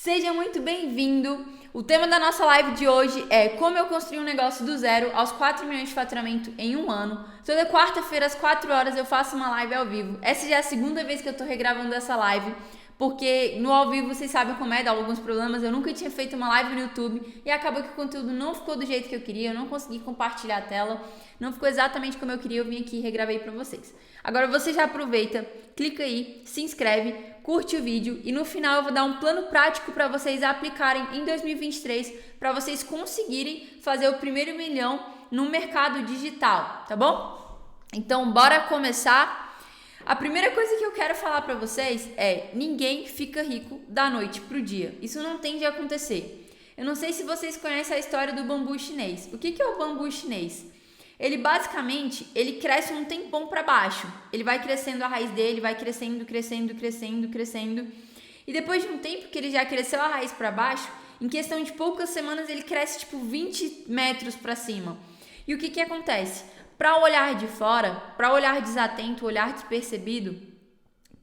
Seja muito bem-vindo! O tema da nossa live de hoje é como eu construí um negócio do zero aos 4 milhões de faturamento em um ano. Toda quarta-feira às 4 horas eu faço uma live ao vivo. Essa já é a segunda vez que eu tô regravando essa live, porque no ao vivo vocês sabem como é, dá alguns problemas. Eu nunca tinha feito uma live no YouTube e acabou que o conteúdo não ficou do jeito que eu queria, eu não consegui compartilhar a tela, não ficou exatamente como eu queria, eu vim aqui e regravei pra vocês. Agora você já aproveita, clica aí, se inscreve, curte o vídeo e no final eu vou dar um plano prático para vocês aplicarem em 2023 para vocês conseguirem fazer o primeiro milhão no mercado digital, tá bom? Então bora começar. A primeira coisa que eu quero falar para vocês é: ninguém fica rico da noite pro dia. Isso não tem de acontecer. Eu não sei se vocês conhecem a história do bambu chinês. O que é o bambu chinês? Ele basicamente, ele cresce um tempão para baixo. Ele vai crescendo a raiz dele, vai crescendo. E depois de um tempo que ele já cresceu a raiz para baixo, em questão de poucas semanas ele cresce tipo 20 metros para cima. E o que acontece? Para o olhar de fora, para o olhar desatento, o olhar despercebido,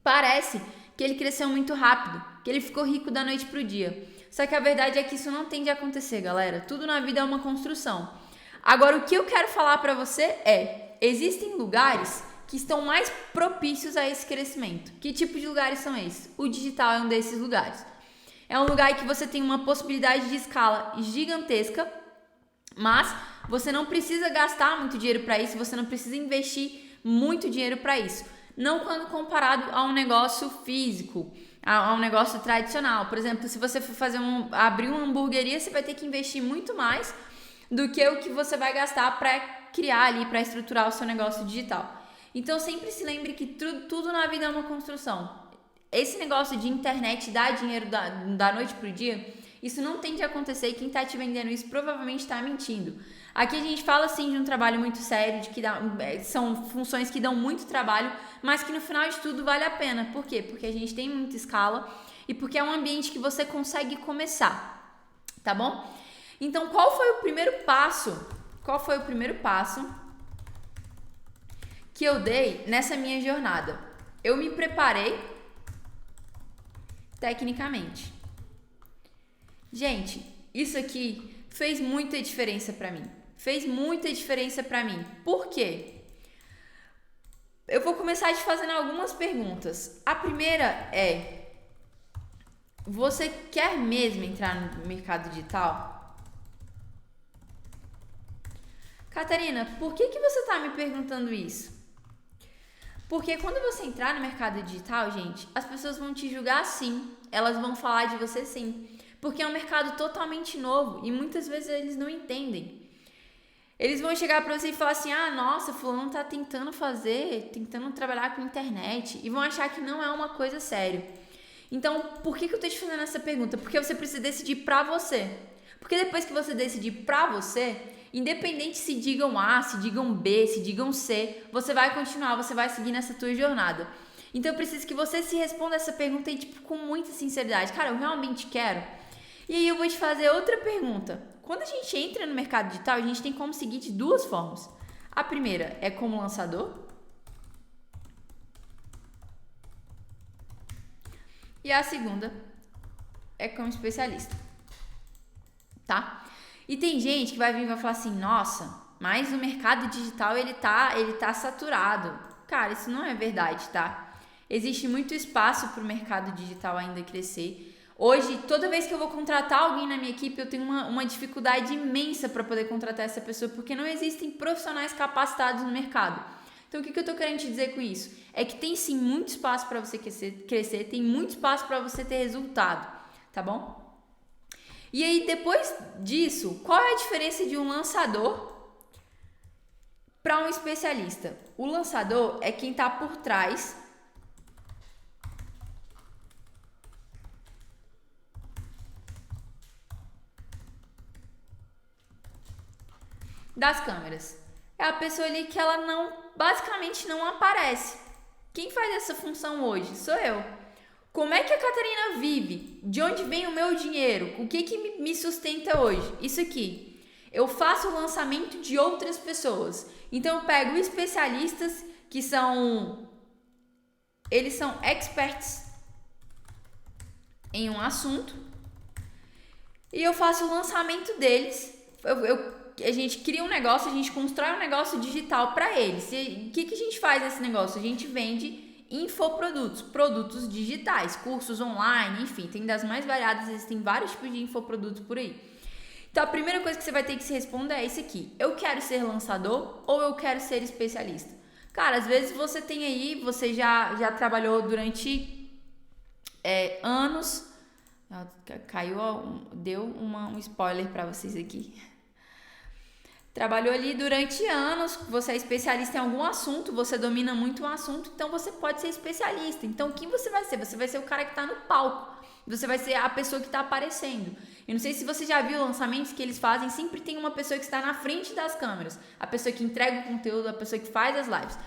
parece que ele cresceu muito rápido, que ele ficou rico da noite pro dia. Só que a verdade é que isso não tem de acontecer, galera. Tudo na vida é uma construção. Agora, o que eu quero falar para você é: existem lugares que estão mais propícios a esse crescimento. Que tipo de lugares são esses? O digital é um desses lugares. É um lugar que você tem uma possibilidade de escala gigantesca, mas você não precisa gastar muito dinheiro para isso, você não precisa investir muito dinheiro para isso. Não quando comparado a um negócio físico, a um negócio tradicional. Por exemplo, se você for abrir uma hamburgueria, você vai ter que investir muito mais do que o que você vai gastar para criar ali, para estruturar o seu negócio digital. Então sempre se lembre que tudo na vida é uma construção. Esse negócio de internet dar dinheiro da noite pro dia, isso não tem de acontecer, e quem tá te vendendo isso provavelmente tá mentindo. Aqui a gente fala sim de um trabalho muito sério, de que são funções que dão muito trabalho, mas que no final de tudo vale a pena. Por quê? Porque a gente tem muita escala e porque é um ambiente que você consegue começar, tá bom? Então, qual foi o primeiro passo? Qual foi o primeiro passo que eu dei nessa minha jornada? Eu me preparei tecnicamente. Gente, isso aqui fez muita diferença para mim. Fez muita diferença para mim. Por quê? Eu vou começar te fazendo algumas perguntas. A primeira é: você quer mesmo entrar no mercado digital? Catarina, por que você está me perguntando isso? Porque quando você entrar no mercado digital, gente, as pessoas vão te julgar sim, elas vão falar de você sim, porque é um mercado totalmente novo e muitas vezes eles não entendem. Eles vão chegar para você e falar assim: ah, nossa, fulano tá tentando trabalhar com internet, e vão achar que não é uma coisa séria. Então, por que eu tô te fazendo essa pergunta? Porque você precisa decidir pra você. Porque depois que você decidir pra você, independente se digam A, se digam B, se digam C, você vai continuar, você vai seguir nessa tua jornada. Então eu preciso que você se responda essa pergunta aí, tipo, com muita sinceridade. Cara, eu realmente quero? E aí eu vou te fazer outra pergunta. Quando a gente entra no mercado digital, a gente tem como seguir de duas formas. A primeira é como lançador. E a segunda é como especialista. Tá? E tem gente que vai vir e vai falar assim: nossa, mas o mercado digital ele tá saturado. Cara, isso não é verdade, tá? Existe muito espaço para o mercado digital ainda crescer. Hoje, toda vez que eu vou contratar alguém na minha equipe, eu tenho uma dificuldade imensa para poder contratar essa pessoa, porque não existem profissionais capacitados no mercado. Então, o que eu tô querendo te dizer com isso? É que tem sim muito espaço para você crescer, tem muito espaço para você ter resultado, tá bom? E aí, depois disso, qual é a diferença de um lançador para um especialista? O lançador é quem está por trás das câmeras. É a pessoa ali que ela basicamente não aparece. Quem faz essa função hoje? Sou eu. Como é que a Catarina vive? De onde vem o meu dinheiro? O que me sustenta hoje? Isso aqui. Eu faço o lançamento de outras pessoas. Então eu pego especialistas que eles são experts em um assunto e eu faço o lançamento deles. A gente cria um negócio, a gente constrói um negócio digital para eles. E o que a gente faz nesse negócio? A gente vende infoprodutos, produtos digitais, cursos online, enfim, tem das mais variadas, existem vários tipos de infoprodutos por aí. Então a primeira coisa que você vai ter que se responder é esse aqui: eu quero ser lançador ou eu quero ser especialista? Cara, às vezes você tem aí, você já trabalhou durante anos. Caiu, deu um spoiler para vocês aqui. Trabalhou ali durante anos, você é especialista em algum assunto, você domina muito um assunto, então você pode ser especialista. Então, quem você vai ser? Você vai ser o cara que está no palco, você vai ser a pessoa que está aparecendo. Eu não sei se você já viu lançamentos que eles fazem, sempre tem uma pessoa que está na frente das câmeras, a pessoa que entrega o conteúdo, a pessoa que faz as lives.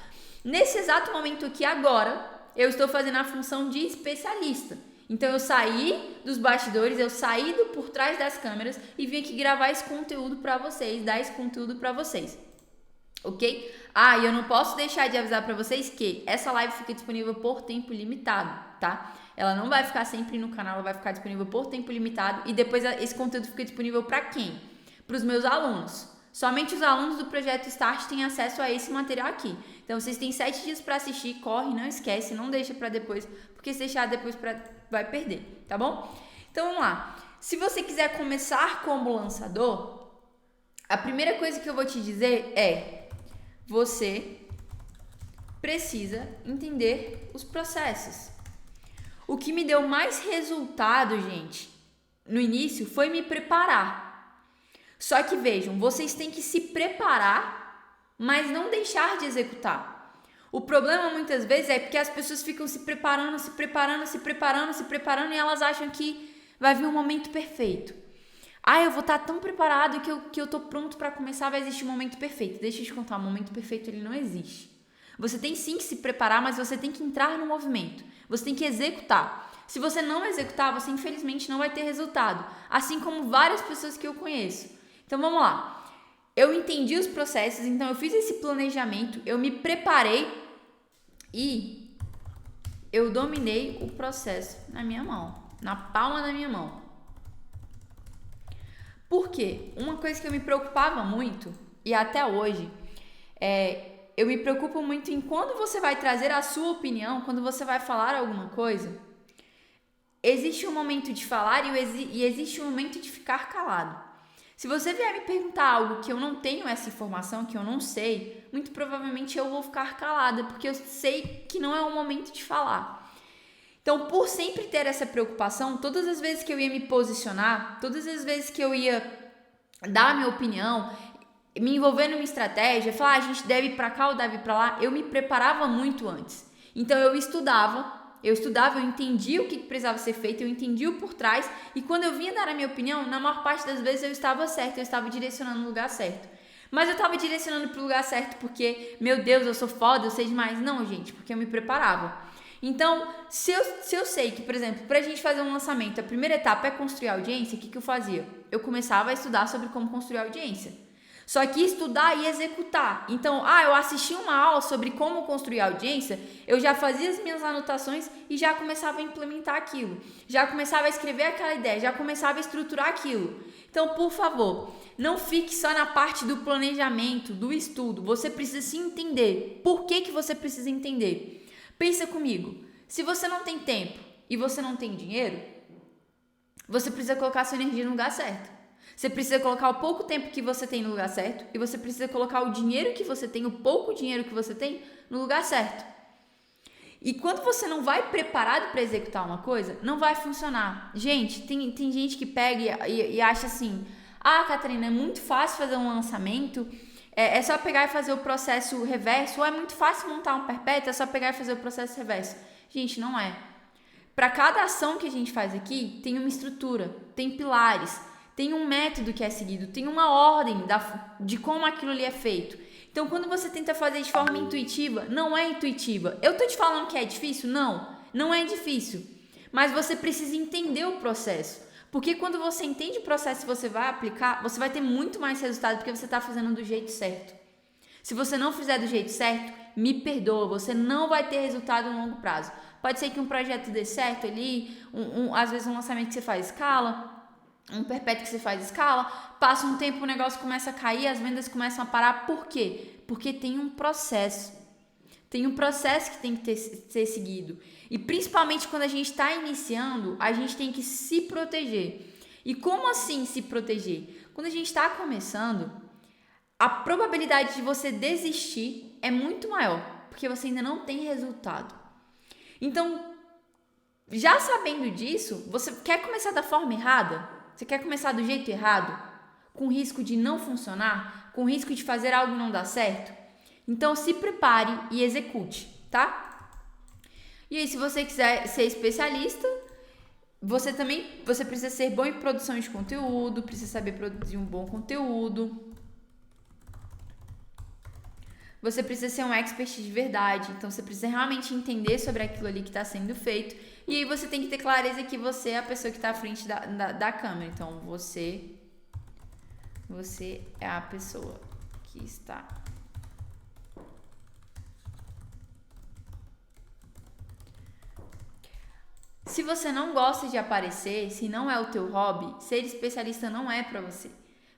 Nesse exato momento aqui, agora, eu estou fazendo a função de especialista. Então eu saí dos bastidores, eu saí do por trás das câmeras e vim aqui gravar esse conteúdo para vocês, dar esse conteúdo para vocês. Ok? Ah, e eu não posso deixar de avisar para vocês que essa live fica disponível por tempo limitado, tá? Ela não vai ficar sempre no canal, ela vai ficar disponível por tempo limitado e depois esse conteúdo fica disponível para quem? Para os meus alunos. Somente os alunos do Projeto Start têm acesso a esse material aqui. Então vocês têm 7 dias para assistir, corre, não esquece, não deixa para depois, porque se deixar depois vai perder, tá bom? Então vamos lá. Se você quiser começar como lançador, a primeira coisa que eu vou te dizer é: você precisa entender os processos. O que me deu mais resultado, gente, no início foi me preparar. Só que vejam, vocês têm que se preparar, mas não deixar de executar. O problema muitas vezes é porque as pessoas ficam se preparando e elas acham que vai vir um momento perfeito. Ah, eu vou estar tão preparado que eu tô pronto para começar, vai existir um momento perfeito. Deixa eu te contar, um momento perfeito ele não existe. Você tem sim que se preparar, mas você tem que entrar no movimento. Você tem que executar. Se você não executar, você infelizmente não vai ter resultado. Assim como várias pessoas que eu conheço. Então vamos lá. Eu entendi os processos, então eu fiz esse planejamento, eu me preparei e eu dominei o processo na minha mão, na palma da minha mão. Por quê? Uma coisa que eu me preocupava muito, e até hoje, eu me preocupo muito em quando você vai trazer a sua opinião, quando você vai falar alguma coisa, existe um momento de falar e existe um momento de ficar calado. Se você vier me perguntar algo que eu não tenho essa informação, que eu não sei, muito provavelmente eu vou ficar calada, porque eu sei que não é o momento de falar. Então, por sempre ter essa preocupação, todas as vezes que eu ia me posicionar, todas as vezes que eu ia dar a minha opinião, me envolver numa estratégia, falar a gente deve ir para cá ou deve ir para lá, eu me preparava muito antes. Então, eu estudava, eu entendia o que precisava ser feito, eu entendia o por trás, e quando eu vinha dar a minha opinião, na maior parte das vezes eu estava certo, eu estava direcionando no lugar certo. Mas eu estava direcionando para o lugar certo porque, meu Deus, eu sou foda, eu sei demais. Não, gente, porque eu me preparava. Então, se eu sei que, por exemplo, para a gente fazer um lançamento, a primeira etapa é construir audiência, o que eu fazia? Eu começava a estudar sobre como construir audiência. Só que estudar e executar. Então, eu assisti uma aula sobre como construir audiência, eu já fazia as minhas anotações e já começava a implementar aquilo. Já começava a escrever aquela ideia, já começava a estruturar aquilo. Então, por favor, não fique só na parte do planejamento, do estudo. Você precisa se entender. Por que você precisa entender? Pensa comigo. Se você não tem tempo e você não tem dinheiro, você precisa colocar sua energia no lugar certo. Você precisa colocar o pouco tempo que você tem no lugar certo e você precisa colocar o dinheiro que você tem, o pouco dinheiro que você tem, no lugar certo. E quando você não vai preparado para executar uma coisa, não vai funcionar. Gente, tem gente que pega e acha assim: Catarina, é muito fácil fazer um lançamento, é só pegar e fazer o processo reverso, ou é muito fácil montar um perpétuo, é só pegar e fazer o processo reverso. Gente, não é. Para cada ação que a gente faz aqui, tem uma estrutura, tem pilares, tem um método que é seguido, tem uma ordem de como aquilo ali é feito. Então, quando você tenta fazer de forma intuitiva, não é intuitiva. Eu tô te falando que é difícil? Não é difícil. Mas você precisa entender o processo. Porque quando você entende o processo e você vai aplicar, você vai ter muito mais resultado porque você está fazendo do jeito certo. Se você não fizer do jeito certo, me perdoa, você não vai ter resultado a longo prazo. Pode ser que um projeto dê certo ali, às vezes um lançamento que você faz escala, um perpétuo que você faz escala, passa um tempo, o negócio começa a cair, as vendas começam a parar. Por quê? Porque tem um processo. Tem um processo que tem que ser seguido. E principalmente quando a gente está iniciando, a gente tem que se proteger. E como assim se proteger? Quando a gente está começando, a probabilidade de você desistir é muito maior, porque você ainda não tem resultado. Então, já sabendo disso, você quer começar da forma errada? Você quer começar do jeito errado? Com risco de não funcionar? Com risco de fazer algo não dar certo? Então, se prepare e execute, tá? E aí, se você quiser ser especialista, você precisa ser bom em produção de conteúdo, precisa saber produzir um bom conteúdo. Você precisa ser um expert de verdade, então você precisa realmente entender sobre aquilo ali que está sendo feito. E aí você tem que ter clareza que você é a pessoa que está à frente da câmera. Então, você é a pessoa que está... Se você não gosta de aparecer, se não é o teu hobby, ser especialista não é pra você.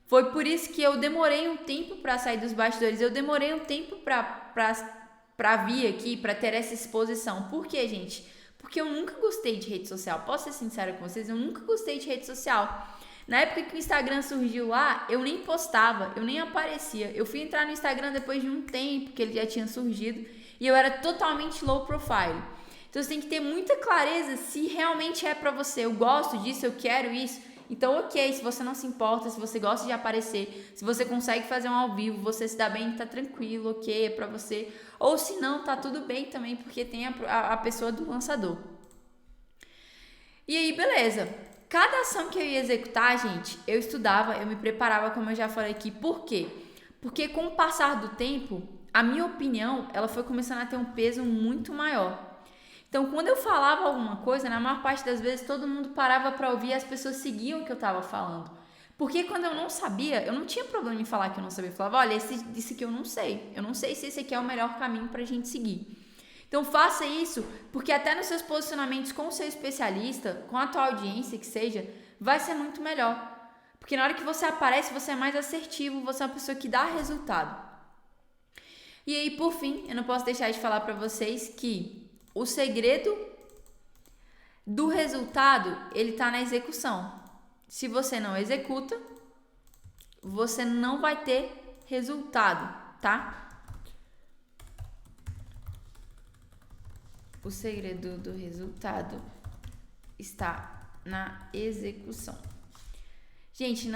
Foi por isso que eu demorei um tempo pra sair dos bastidores, eu demorei um tempo pra vir aqui, pra ter essa exposição. Por quê, gente? Porque eu nunca gostei de rede social. Posso ser sincera com vocês? Eu nunca gostei de rede social. Na época que o Instagram surgiu lá, eu nem postava, eu nem aparecia. Eu fui entrar no Instagram depois de um tempo que ele já tinha surgido e eu era totalmente low profile. Então você tem que ter muita clareza se realmente é pra você. Eu gosto disso, eu quero isso. Então, ok, se você não se importa, se você gosta de aparecer, se você consegue fazer um ao vivo, você se dá bem, tá tranquilo, ok, é pra você. Ou se não, tá tudo bem também, porque tem a pessoa do lançador. E aí, beleza. Cada ação que eu ia executar, gente, eu estudava, eu me preparava, como eu já falei aqui. Por quê? Porque com o passar do tempo, a minha opinião, ela foi começando a ter um peso muito maior. Então, quando eu falava alguma coisa, na maior parte das vezes, todo mundo parava para ouvir e as pessoas seguiam o que eu estava falando. Porque quando eu não sabia, eu não tinha problema em falar que eu não sabia. Eu falava, olha, esse aqui eu não sei. Eu não sei se esse aqui é o melhor caminho para a gente seguir. Então, faça isso, porque até nos seus posicionamentos com o seu especialista, com a tua audiência que seja, vai ser muito melhor. Porque na hora que você aparece, você é mais assertivo, você é uma pessoa que dá resultado. E aí, por fim, eu não posso deixar de falar para vocês que o segredo do resultado, ele tá na execução. Se você não executa, você não vai ter resultado, tá? O segredo do resultado está na execução. Gente,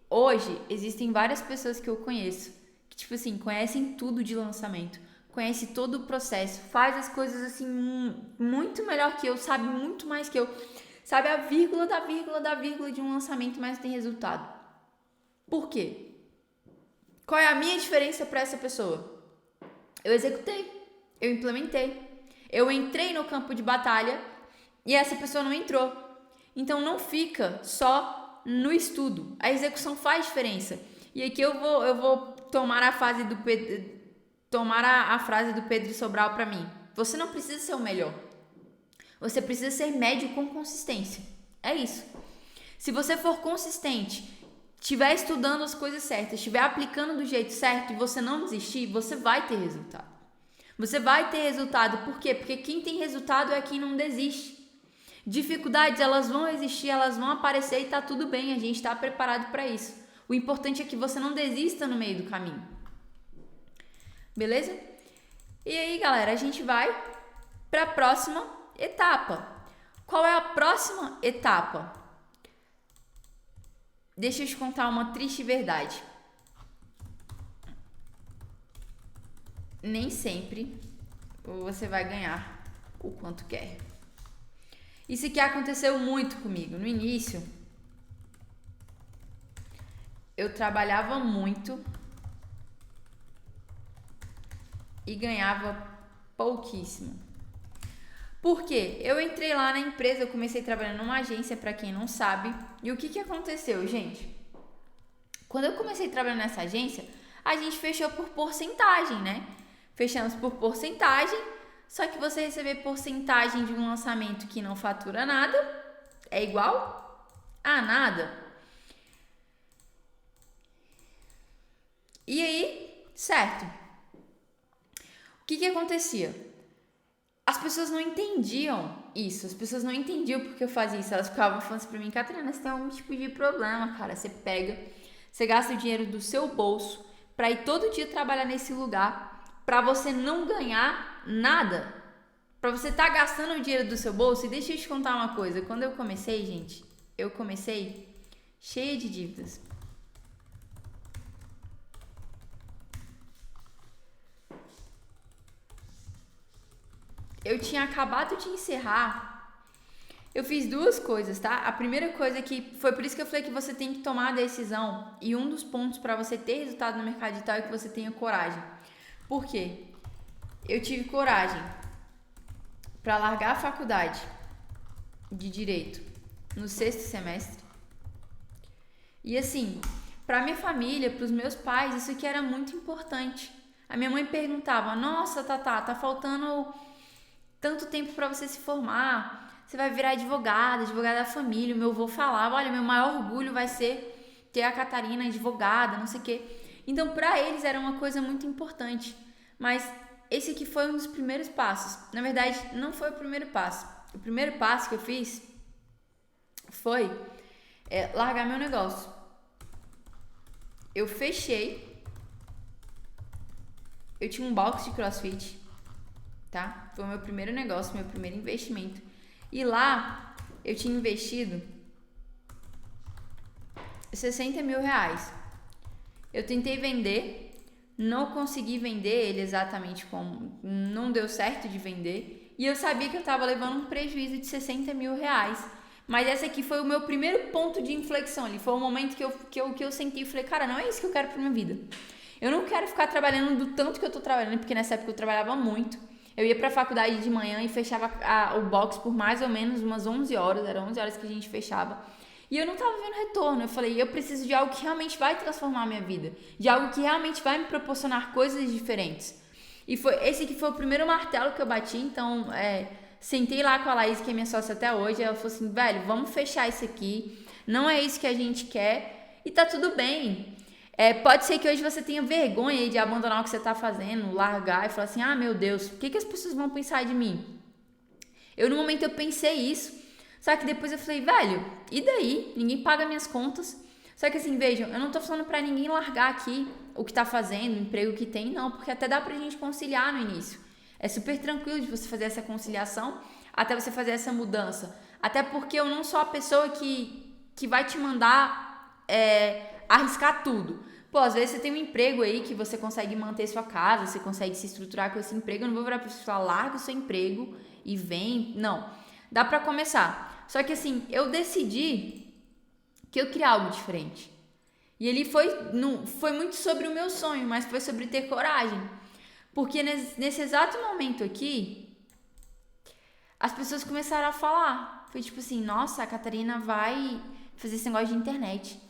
hoje existem várias pessoas que eu conheço que, tipo assim, conhecem tudo de lançamento. Conhece todo o processo, faz as coisas assim muito melhor que eu, sabe muito mais que eu, sabe a vírgula da vírgula da vírgula de um lançamento, mas não tem resultado. Por quê? Qual é a minha diferença para essa pessoa? Eu executei, eu implementei, eu entrei no campo de batalha e essa pessoa não entrou. Então não fica só no estudo, a execução faz diferença. E aqui eu vou tomar a frase do Pedro Sobral para mim. Você não precisa ser o melhor. Você precisa ser médio com consistência. É isso. Se você for consistente, estiver estudando as coisas certas, estiver aplicando do jeito certo e você não desistir, você vai ter resultado. Você vai ter resultado. Por quê? Porque quem tem resultado é quem não desiste. Dificuldades, elas vão existir, elas vão aparecer e tá tudo bem. A gente está preparado para isso. O importante é que você não desista no meio do caminho. Beleza? E aí, galera, a gente vai para a próxima etapa. Qual é a próxima etapa? Deixa eu te contar uma triste verdade. Nem sempre você vai ganhar o quanto quer. Isso aqui aconteceu muito comigo. No início, eu trabalhava muito e ganhava pouquíssimo. Por quê? Eu entrei lá na empresa, eu comecei trabalhando numa agência, para quem não sabe. E o que aconteceu, gente? Quando eu comecei trabalhando nessa agência, a gente fechou por porcentagem, né? Fechamos por porcentagem, só que você receber porcentagem de um lançamento que não fatura nada, é igual Ah, nada. E aí, certo. O que acontecia? As pessoas não entendiam isso. As pessoas não entendiam porque eu fazia isso. Elas ficavam falando assim pra mim, Catarina, você tem algum tipo de problema, cara. Você gasta o dinheiro do seu bolso pra ir todo dia trabalhar nesse lugar, pra você não ganhar nada. Pra você estar gastando o dinheiro do seu bolso. E deixa eu te contar uma coisa. Quando eu comecei, gente, eu comecei cheia de dívidas. Eu tinha acabado de encerrar. Eu fiz duas coisas, tá? A primeira coisa que foi por isso que eu falei que você tem que tomar a decisão. E um dos pontos para você ter resultado no mercado digital é que você tenha coragem. Por quê? Eu tive coragem para largar a faculdade de direito no 6º semestre. E assim, para minha família, para os meus pais, isso aqui era muito importante. A minha mãe perguntava: "Nossa, Tatá, tá faltando tanto tempo para você se formar, você vai virar advogada da família." O meu avô falava: "Olha, meu maior orgulho vai ser ter a Catarina advogada, não sei o quê." Então, para eles era uma coisa muito importante. Mas esse aqui foi um dos primeiros passos. Na verdade, não foi o primeiro passo. O primeiro passo que eu fiz foi largar meu negócio. Eu fechei. Eu tinha um box de CrossFit, tá? Foi o meu primeiro negócio, meu primeiro investimento. E lá eu tinha investido 60 mil reais. Eu tentei vender, não consegui vender ele exatamente como, não deu certo de vender. E eu sabia que eu estava levando um prejuízo de 60 mil reais. Mas esse aqui foi o meu primeiro ponto de inflexão ali. Foi o momento que eu senti e falei, cara, não é isso que eu quero pra minha vida. Eu não quero ficar trabalhando do tanto que eu tô trabalhando, porque nessa época eu trabalhava muito. Eu ia pra faculdade de manhã e fechava o box por mais ou menos umas 11 horas. Eram 11 horas que a gente fechava. E eu não tava vendo retorno. Eu falei, eu preciso de algo que realmente vai transformar a minha vida. De algo que realmente vai me proporcionar coisas diferentes. E esse aqui foi o primeiro martelo que eu bati. Então, sentei lá com a Laís, que é minha sócia até hoje. Ela falou assim, velho, vamos fechar isso aqui. Não é isso que a gente quer. E tá tudo bem. Pode ser que hoje você tenha vergonha de abandonar o que você tá fazendo, largar e falar assim, ah, meu Deus, o que as pessoas vão pensar de mim? No momento eu pensei isso, só que depois eu falei, velho, e daí? Ninguém paga minhas contas. Só que assim, vejam, eu não tô falando pra ninguém largar aqui o que tá fazendo, o emprego que tem, não, porque até dá pra gente conciliar no início. É super tranquilo de você fazer essa conciliação, até você fazer essa mudança. Até porque eu não sou a pessoa que vai te mandar arriscar tudo. Pô, às vezes você tem um emprego aí que você consegue manter sua casa, você consegue se estruturar com esse emprego. Eu não vou virar pra você falar, larga o seu emprego e vem. Não. Dá pra começar. Só que assim, eu decidi que eu queria algo diferente. E ele foi muito sobre o meu sonho, mas foi sobre ter coragem. Porque nesse exato momento aqui, as pessoas começaram a falar. Foi tipo assim, nossa, a Catarina vai fazer esse negócio de internet.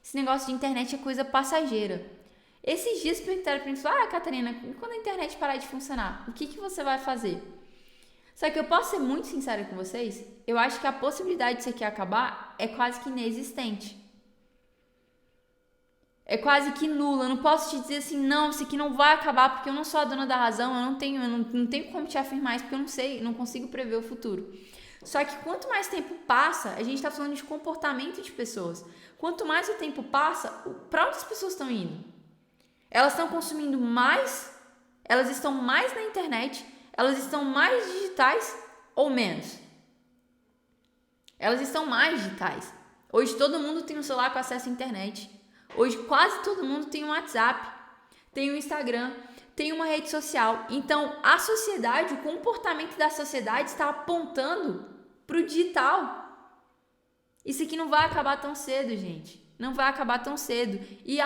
Esse negócio de internet é coisa passageira. Esses dias perguntaram pra mim, Catarina, quando a internet parar de funcionar, o que você vai fazer? Só que eu posso ser muito sincera com vocês, eu acho que a possibilidade disso aqui acabar é quase que inexistente. É quase que nula. Eu não posso te dizer assim, não, isso aqui não vai acabar porque eu não sou a dona da razão, eu não tenho como te afirmar isso porque eu não sei, não consigo prever o futuro. Só que quanto mais tempo passa, a gente está falando de comportamento de pessoas. Quanto mais o tempo passa, para onde as pessoas estão indo? Elas estão consumindo mais? Elas estão mais na internet? Elas estão mais digitais ou menos? Elas estão mais digitais. Hoje todo mundo tem um celular com acesso à internet. Hoje quase todo mundo tem um WhatsApp, tem um Instagram, tem uma rede social. Então a sociedade, o comportamento da sociedade está apontando para o digital. Isso aqui não vai acabar tão cedo, gente. Não vai acabar tão cedo. E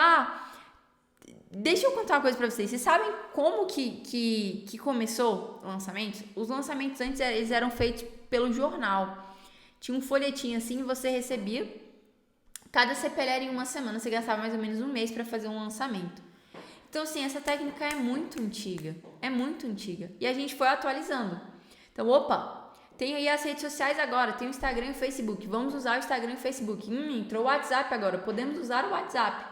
deixa eu contar uma coisa pra vocês. Vocês sabem como que começou o lançamento? Os lançamentos antes eles eram feitos pelo jornal. Tinha um folhetinho assim, você recebia. Cada CPL era em uma semana, você gastava mais ou menos um mês para fazer um lançamento. Então, assim, essa técnica é muito antiga. É muito antiga. E a gente foi atualizando. Então, tem aí as redes sociais agora, tem o Instagram e o Facebook, vamos usar o Instagram e o Facebook. Entrou o WhatsApp agora, podemos usar o WhatsApp.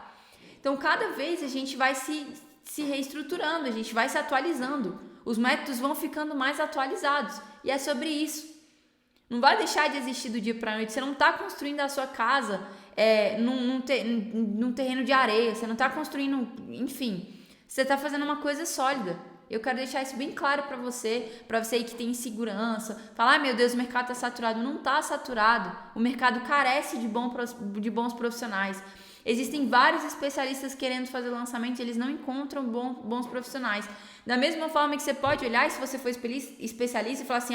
Então, cada vez a gente vai se reestruturando, a gente vai se atualizando. Os métodos vão ficando mais atualizados. E é sobre isso. Não vai deixar de existir do dia para a noite. Você não está construindo a sua casa num terreno de areia. Você não está construindo, enfim. Você está fazendo uma coisa sólida. Eu quero deixar isso bem claro para você aí que tem insegurança. Falar, meu Deus, o mercado está saturado. Não está saturado. O mercado carece de bons profissionais. Existem vários especialistas querendo fazer lançamento e eles não encontram bons profissionais. Da mesma forma que você pode olhar, e se você for especialista, e falar assim,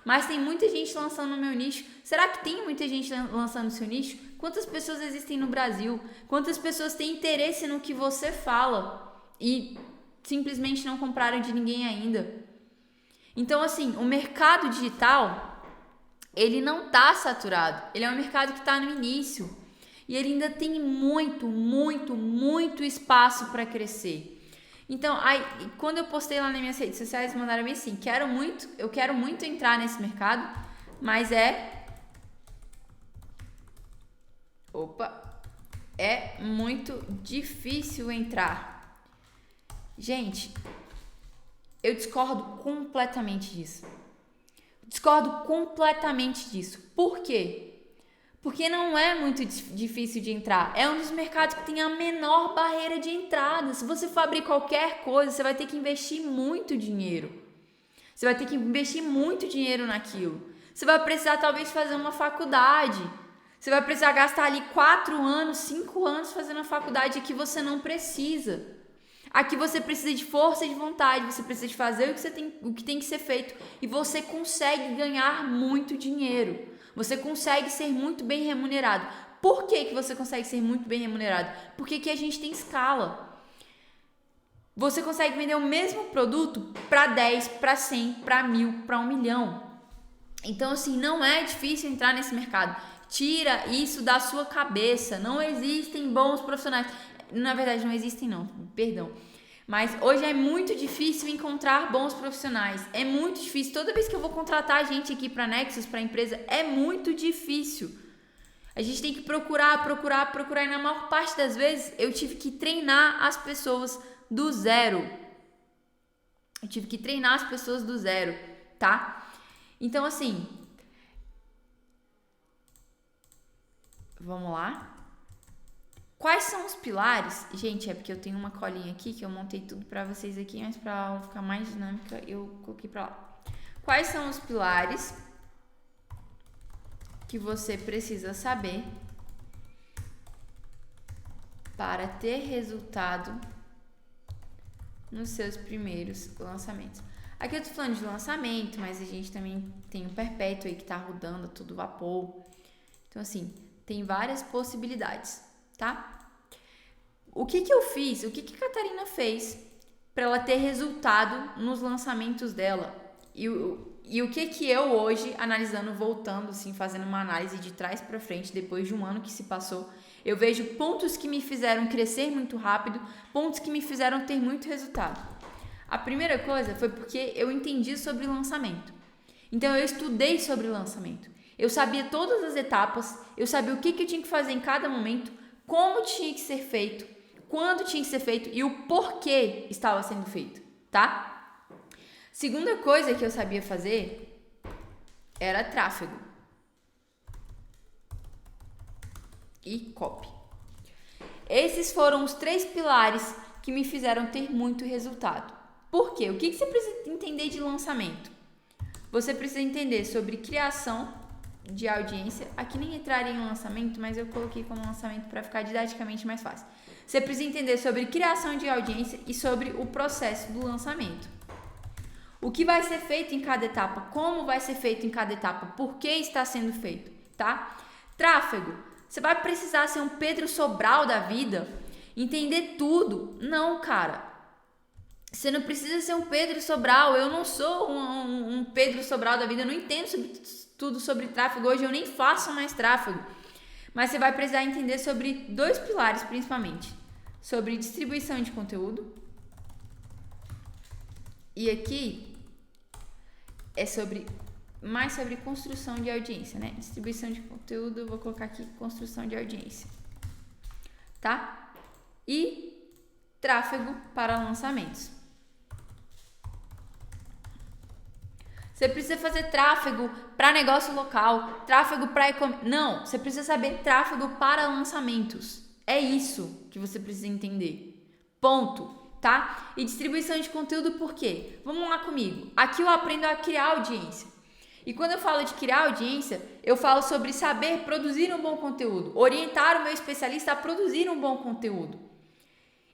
mas tem muita gente lançando no meu nicho. Será que tem muita gente lançando no seu nicho? Quantas pessoas existem no Brasil? Quantas pessoas têm interesse no que você fala e simplesmente não compraram de ninguém ainda? Então, assim, o mercado digital, ele não está saturado. Ele é um mercado que está no início. E ele ainda tem muito, muito, muito espaço para crescer. Então, quando eu postei lá nas minhas redes sociais, mandaram bem assim, eu quero muito entrar nesse mercado, mas é muito difícil entrar. Gente, eu discordo completamente disso. Por quê? Porque não é muito difícil de entrar. É um dos mercados que tem a menor barreira de entrada. Se você for abrir qualquer coisa, você vai ter que investir muito dinheiro. Você vai ter que investir muito dinheiro naquilo. Você vai precisar talvez fazer uma faculdade. Você vai precisar gastar ali 4 anos, 5 anos fazendo a faculdade. Aqui você não precisa. Aqui você precisa de força e de vontade. Você precisa de fazer o que tem que ser feito. E você consegue ganhar muito dinheiro. Você consegue ser muito bem remunerado. Por que você consegue ser muito bem remunerado? Porque aqui a gente tem escala. Você consegue vender o mesmo produto para 10, para 100, para 1000, para 1 milhão. Então, assim, não é difícil entrar nesse mercado. Tira isso da sua cabeça. Não existem bons profissionais. Na verdade, não existem não, perdão. Mas hoje é muito difícil encontrar bons profissionais. É muito difícil. Toda vez que eu vou contratar gente aqui para Nexus, para empresa, é muito difícil. A gente tem que procurar. E na maior parte das vezes, eu tive que treinar as pessoas do zero. Tá? Então, assim... Vamos lá. Quais são os pilares? Gente, é porque eu tenho uma colinha aqui que eu montei tudo pra vocês aqui, mas pra ela ficar mais dinâmica, eu coloquei pra lá. Quais são os pilares que você precisa saber para ter resultado nos seus primeiros lançamentos? Aqui eu tô falando de lançamento, mas a gente também tem o perpétuo aí que tá rodando a todo vapor. Então, assim, tem várias possibilidades. Tá? O que eu fiz? O que a Catarina fez para ela ter resultado nos lançamentos dela? E o que eu hoje, analisando, voltando, assim, fazendo uma análise de trás para frente, depois de um ano que se passou, eu vejo pontos que me fizeram crescer muito rápido, pontos que me fizeram ter muito resultado. A primeira coisa foi porque eu entendi sobre lançamento. Então, eu estudei sobre lançamento. Eu sabia todas as etapas, eu sabia o que eu tinha que fazer em cada momento, como tinha que ser feito, quando tinha que ser feito e o porquê estava sendo feito, tá? Segunda coisa que eu sabia fazer era tráfego e copy. Esses foram os 3 pilares que me fizeram ter muito resultado. Por quê? O que você precisa entender de lançamento? Você precisa entender sobre criação de audiência. Aqui nem entraria em lançamento, mas eu coloquei como lançamento para ficar didaticamente mais fácil. Você precisa entender sobre criação de audiência e sobre o processo do lançamento. O que vai ser feito em cada etapa, como vai ser feito em cada etapa, por que está sendo feito, tá? Tráfego. Você vai precisar ser um Pedro Sobral da vida, entender tudo. Não, cara. Você não precisa ser um Pedro Sobral. Eu não sou um Pedro Sobral da vida. Eu não entendo tudo sobre tráfego. Hoje eu nem faço mais tráfego. Mas você vai precisar entender sobre 2 pilares, principalmente. Sobre distribuição de conteúdo. E aqui é sobre mais sobre construção de audiência, né? Distribuição de conteúdo, eu vou colocar aqui construção de audiência, tá? E tráfego para lançamentos. Você precisa fazer tráfego para negócio local, tráfego para e-commerce. Não, você precisa saber tráfego para lançamentos. É isso que você precisa entender. Ponto, tá? E distribuição de conteúdo por quê? Vamos lá comigo. Aqui eu aprendo a criar audiência. E quando eu falo de criar audiência, eu falo sobre saber produzir um bom conteúdo, orientar o meu especialista a produzir um bom conteúdo.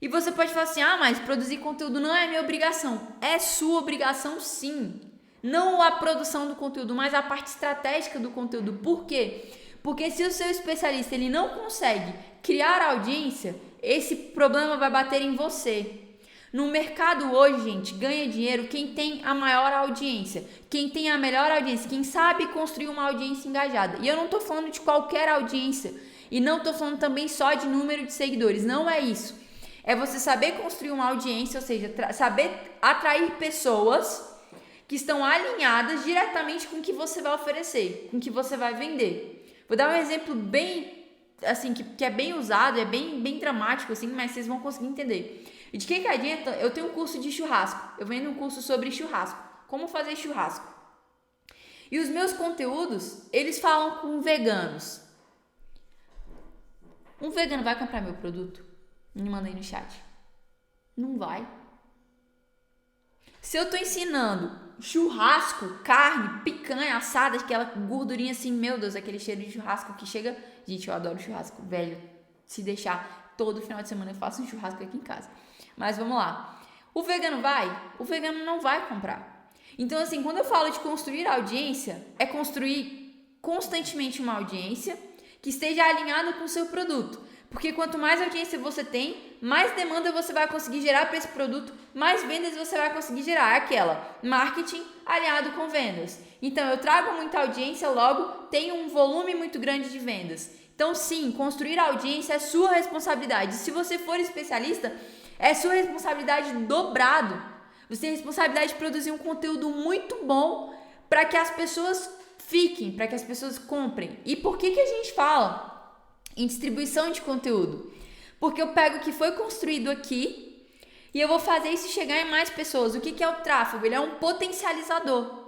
E você pode falar assim, mas produzir conteúdo não é minha obrigação. É sua obrigação sim. Não a produção do conteúdo, mas a parte estratégica do conteúdo. Por quê? Porque se o seu especialista ele não consegue criar audiência, esse problema vai bater em você. No mercado hoje, gente, ganha dinheiro quem tem a maior audiência, quem tem a melhor audiência, quem sabe construir uma audiência engajada. E eu não tô falando de qualquer audiência, e não tô falando também só de número de seguidores, não é isso. É você saber construir uma audiência, ou seja, saber atrair pessoas que estão alinhadas diretamente com o que você vai oferecer, com o que você vai vender. Vou dar um exemplo bem, assim, que é bem usado, é bem dramático, assim, mas vocês vão conseguir entender. E de que adianta? Eu tenho um curso de churrasco, eu vendo um curso sobre churrasco, como fazer churrasco. E os meus conteúdos, eles falam com veganos. Um vegano vai comprar meu produto? Me manda aí no chat. Não vai. Se eu tô ensinando churrasco, carne, picanha, assada, aquela gordurinha assim, meu Deus, aquele cheiro de churrasco que chega... Gente, eu adoro churrasco, velho. Se deixar, todo final de semana eu faço um churrasco aqui em casa. Mas vamos lá. O vegano vai? O vegano não vai comprar. Então, assim, quando eu falo de construir audiência, é construir constantemente uma audiência que esteja alinhada com o seu produto. Porque quanto mais audiência você tem, mais demanda você vai conseguir gerar para esse produto, mais vendas você vai conseguir gerar. Aquela marketing alinhado com vendas. Então, eu trago muita audiência, logo tenho um volume muito grande de vendas. Então, sim, construir audiência é sua responsabilidade. Se você for especialista, é sua responsabilidade dobrado. Você tem a responsabilidade de produzir um conteúdo muito bom para que as pessoas fiquem, para que as pessoas comprem. E por que a gente fala em distribuição de conteúdo? Porque eu pego o que foi construído aqui e eu vou fazer isso chegar em mais pessoas. O que é o tráfego? Ele é um potencializador.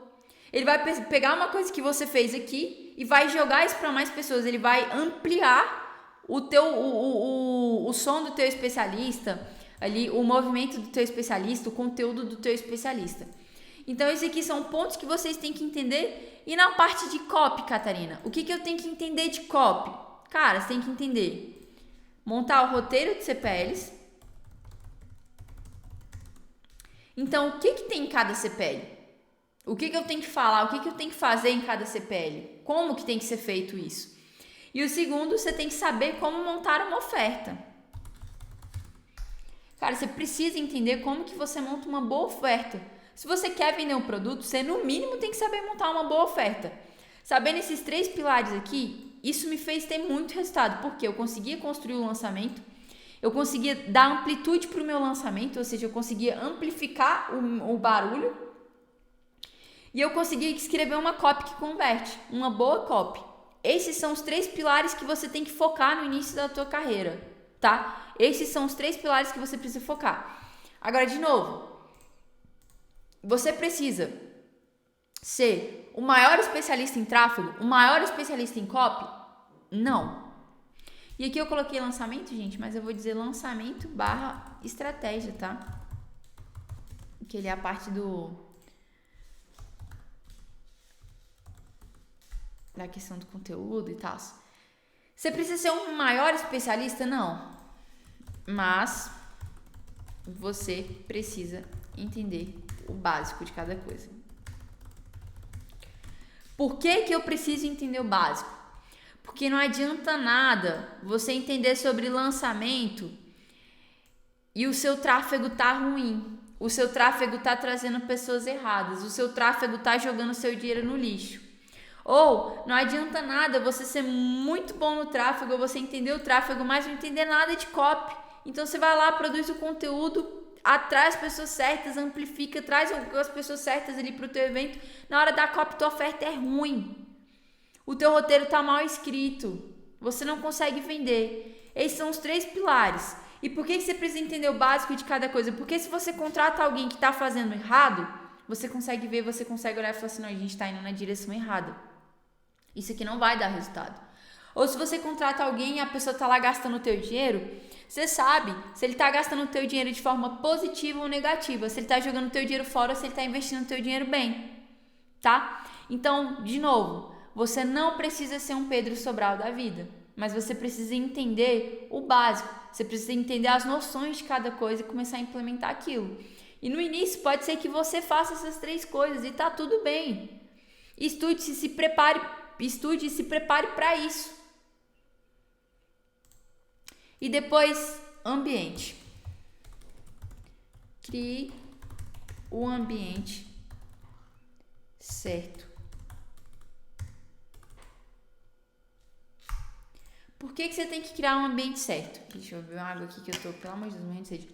Ele vai pegar uma coisa que você fez aqui e vai jogar isso para mais pessoas. Ele vai ampliar o som do teu especialista, ali, o movimento do teu especialista, o conteúdo do teu especialista. Então, esses aqui são pontos que vocês têm que entender. E na parte de copy, Catarina, o que eu tenho que entender de copy? Cara, você tem que entender. Montar o roteiro de CPLs. Então, o que tem em cada CPL? O que eu tenho que falar? O que eu tenho que fazer em cada CPL? Como que tem que ser feito isso? E o segundo, você tem que saber como montar uma oferta. Cara, você precisa entender como que você monta uma boa oferta. Se você quer vender um produto, você no mínimo tem que saber montar uma boa oferta. Sabendo esses 3 pilares aqui, isso me fez ter muito resultado, porque eu conseguia construir o lançamento, eu conseguia dar amplitude para o meu lançamento, ou seja, eu conseguia amplificar o barulho, e eu conseguia escrever uma copy que converte, uma boa copy. Esses são os 3 pilares que você tem que focar no início da tua carreira, tá? Esses são os 3 pilares que você precisa focar. Agora, de novo, você precisa ser o maior especialista em tráfego, o maior especialista em copy? Não. E aqui eu coloquei lançamento, gente, mas eu vou dizer lançamento / estratégia, tá? Que ele é a parte da questão do conteúdo e tal. Você precisa ser um maior especialista? Não. Mas você precisa entender o básico de cada coisa. Por que eu preciso entender o básico? Porque não adianta nada você entender sobre lançamento e o seu tráfego tá ruim. O seu tráfego tá trazendo pessoas erradas. O seu tráfego tá jogando seu dinheiro no lixo. Ou não adianta nada você ser muito bom no tráfego, ou você entender o tráfego, mas não entender nada de copy. Então você vai lá, produz o conteúdo, atrai as pessoas certas, amplifica, traz as pessoas certas ali pro teu evento. Na hora da copy, tua oferta é ruim. O teu roteiro tá mal escrito. Você não consegue vender. Esses são os 3 pilares. E por que você precisa entender o básico de cada coisa? Porque se você contrata alguém que tá fazendo errado, você consegue ver, você consegue olhar e falar assim, não, a gente tá indo na direção errada. Isso aqui não vai dar resultado. Ou se você contrata alguém e a pessoa tá lá gastando o teu dinheiro, você sabe se ele tá gastando o teu dinheiro de forma positiva ou negativa, se ele tá jogando o teu dinheiro fora ou se ele tá investindo o teu dinheiro bem, tá? Então, de novo, você não precisa ser um Pedro Sobral da vida, mas você precisa entender o básico, você precisa entender as noções de cada coisa e começar a implementar aquilo. E no início pode ser que você faça essas 3 coisas e tá tudo bem. Estude e se prepare para isso. E depois, ambiente. Crie o ambiente certo. Por que você tem que criar um ambiente certo? Deixa eu beber uma água aqui que eu tô, pelo amor de Deus, morrendo de sede.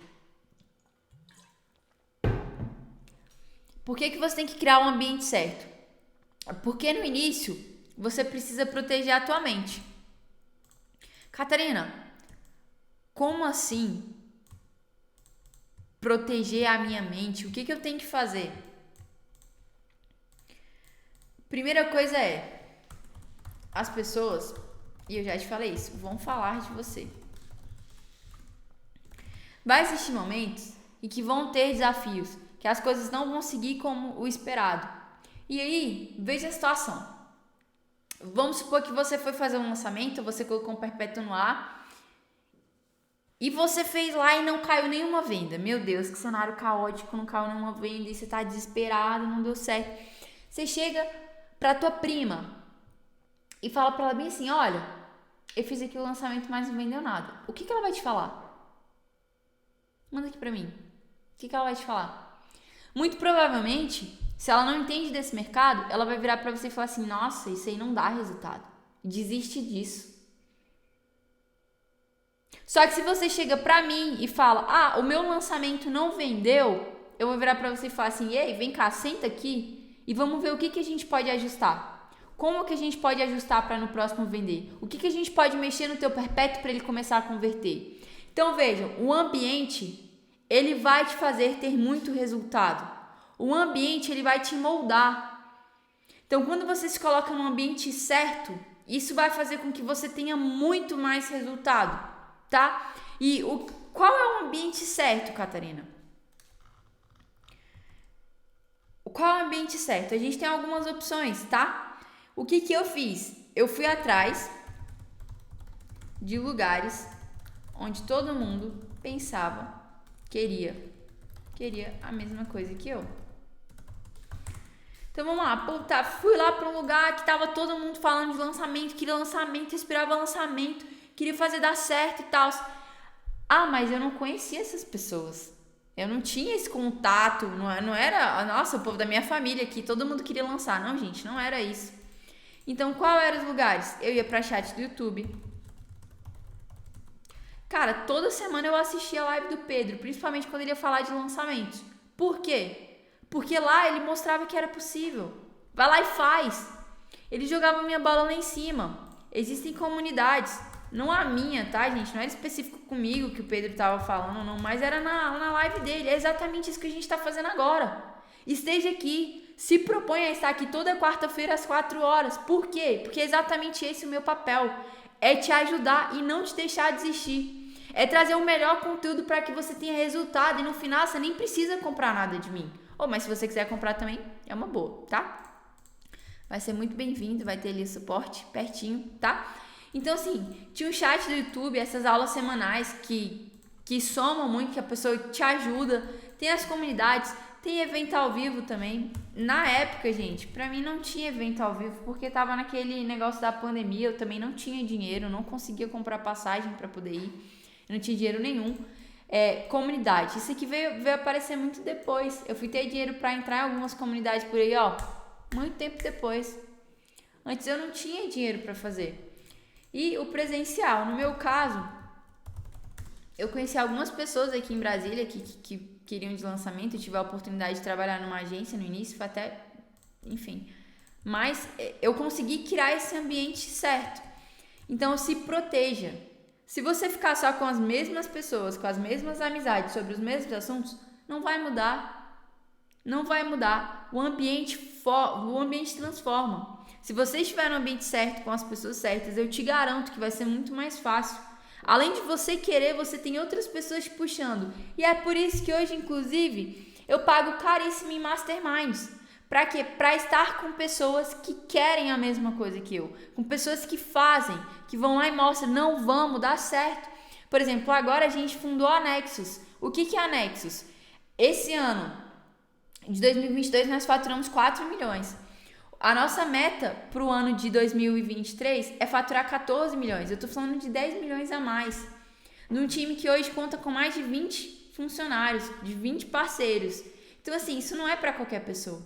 Por que você tem que criar um ambiente certo? Porque no início, você precisa proteger a tua mente. Catarina, como assim proteger a minha mente? O que eu tenho que fazer? Primeira coisa é, as pessoas, e eu já te falei isso, vão falar de você. Vai existir momentos em que vão ter desafios, que as coisas não vão seguir como o esperado. E aí, veja a situação. Vamos supor que você foi fazer um lançamento, você colocou um perpétuo no ar e você fez lá e não caiu nenhuma venda. Meu Deus, que cenário caótico, não caiu nenhuma venda e você tá desesperado, não deu certo. Você chega pra tua prima e fala pra ela bem assim, olha, eu fiz aqui o lançamento, mas não vendeu nada. O que ela vai te falar? Manda aqui pra mim. O que ela vai te falar? Muito provavelmente, se ela não entende desse mercado, ela vai virar pra você e falar assim, nossa, isso aí não dá resultado. Desiste disso. Só que se você chega pra mim e fala, o meu lançamento não vendeu, eu vou virar pra você e falar assim, ei, vem cá, senta aqui e vamos ver o que a gente pode ajustar. Como que a gente pode ajustar para no próximo vender? O que a gente pode mexer no teu perpétuo para ele começar a converter? Então vejam, o ambiente, ele vai te fazer ter muito resultado. O ambiente, ele vai te moldar. Então quando você se coloca no ambiente certo, isso vai fazer com que você tenha muito mais resultado, tá? E qual é o ambiente certo, Catarina? Qual é o ambiente certo? A gente tem algumas opções, tá? O que eu fiz? Eu fui atrás de lugares onde todo mundo pensava, queria a mesma coisa que eu. Então vamos lá, fui lá para um lugar que tava todo mundo falando de lançamento, queria lançamento, respirava lançamento, queria fazer dar certo e tal. Mas eu não conhecia essas pessoas. Eu não tinha esse contato, não era, nossa, o povo da minha família aqui, todo mundo queria lançar. Não, gente, não era isso. Então, qual eram os lugares? Eu ia pra chat do YouTube. Cara, toda semana eu assistia a live do Pedro, principalmente quando ele ia falar de lançamentos. Por quê? Porque lá ele mostrava que era possível. Vai lá e faz. Ele jogava minha bola lá em cima. Existem comunidades. Não a minha, tá, gente? Não era específico comigo que o Pedro tava falando, não. Mas era na live dele. É exatamente isso que a gente tá fazendo agora. Esteja aqui. Se propõe a estar aqui toda quarta-feira às 4 horas. Por quê? Porque é exatamente esse o meu papel. É te ajudar e não te deixar desistir. É trazer o melhor conteúdo para que você tenha resultado. E no final você nem precisa comprar nada de mim. Mas se você quiser comprar também, é uma boa, tá? Vai ser muito bem-vindo. Vai ter ali o suporte pertinho, tá? Então assim, tinha um chat do YouTube, essas aulas semanais que somam muito, que a pessoa te ajuda. Tem as comunidades. Tem evento ao vivo também. Na época, gente, pra mim não tinha evento ao vivo, porque tava naquele negócio da pandemia, eu também não tinha dinheiro, não conseguia comprar passagem pra poder ir, eu não tinha dinheiro nenhum. Comunidade, isso aqui veio aparecer muito depois. Eu fui ter dinheiro pra entrar em algumas comunidades por aí, muito tempo depois. Antes eu não tinha dinheiro pra fazer. E o presencial, no meu caso, eu conheci algumas pessoas aqui em Brasília que queriam de lançamento. Eu tive a oportunidade de trabalhar numa agência no início, foi até, enfim. Mas eu consegui criar esse ambiente certo. Então, se proteja. Se você ficar só com as mesmas pessoas, com as mesmas amizades, sobre os mesmos assuntos, não vai mudar. Não vai mudar. O ambiente transforma. Se você estiver no ambiente certo, com as pessoas certas, eu te garanto que vai ser muito mais fácil. Além de você querer, você tem outras pessoas te puxando. E é por isso que hoje, inclusive, eu pago caríssimo em masterminds. Para quê? Para estar com pessoas que querem a mesma coisa que eu. Com pessoas que fazem, que vão lá e mostram, não, vamos, dá certo. Por exemplo, agora a gente fundou a Nexus. O que é a Nexus? Esse ano, de 2022, nós faturamos 4 milhões. A nossa meta para o ano de 2023 é faturar 14 milhões. Eu estou falando de 10 milhões a mais. Num time que hoje conta com mais de 20 funcionários, de 20 parceiros. Então, assim, isso não é para qualquer pessoa.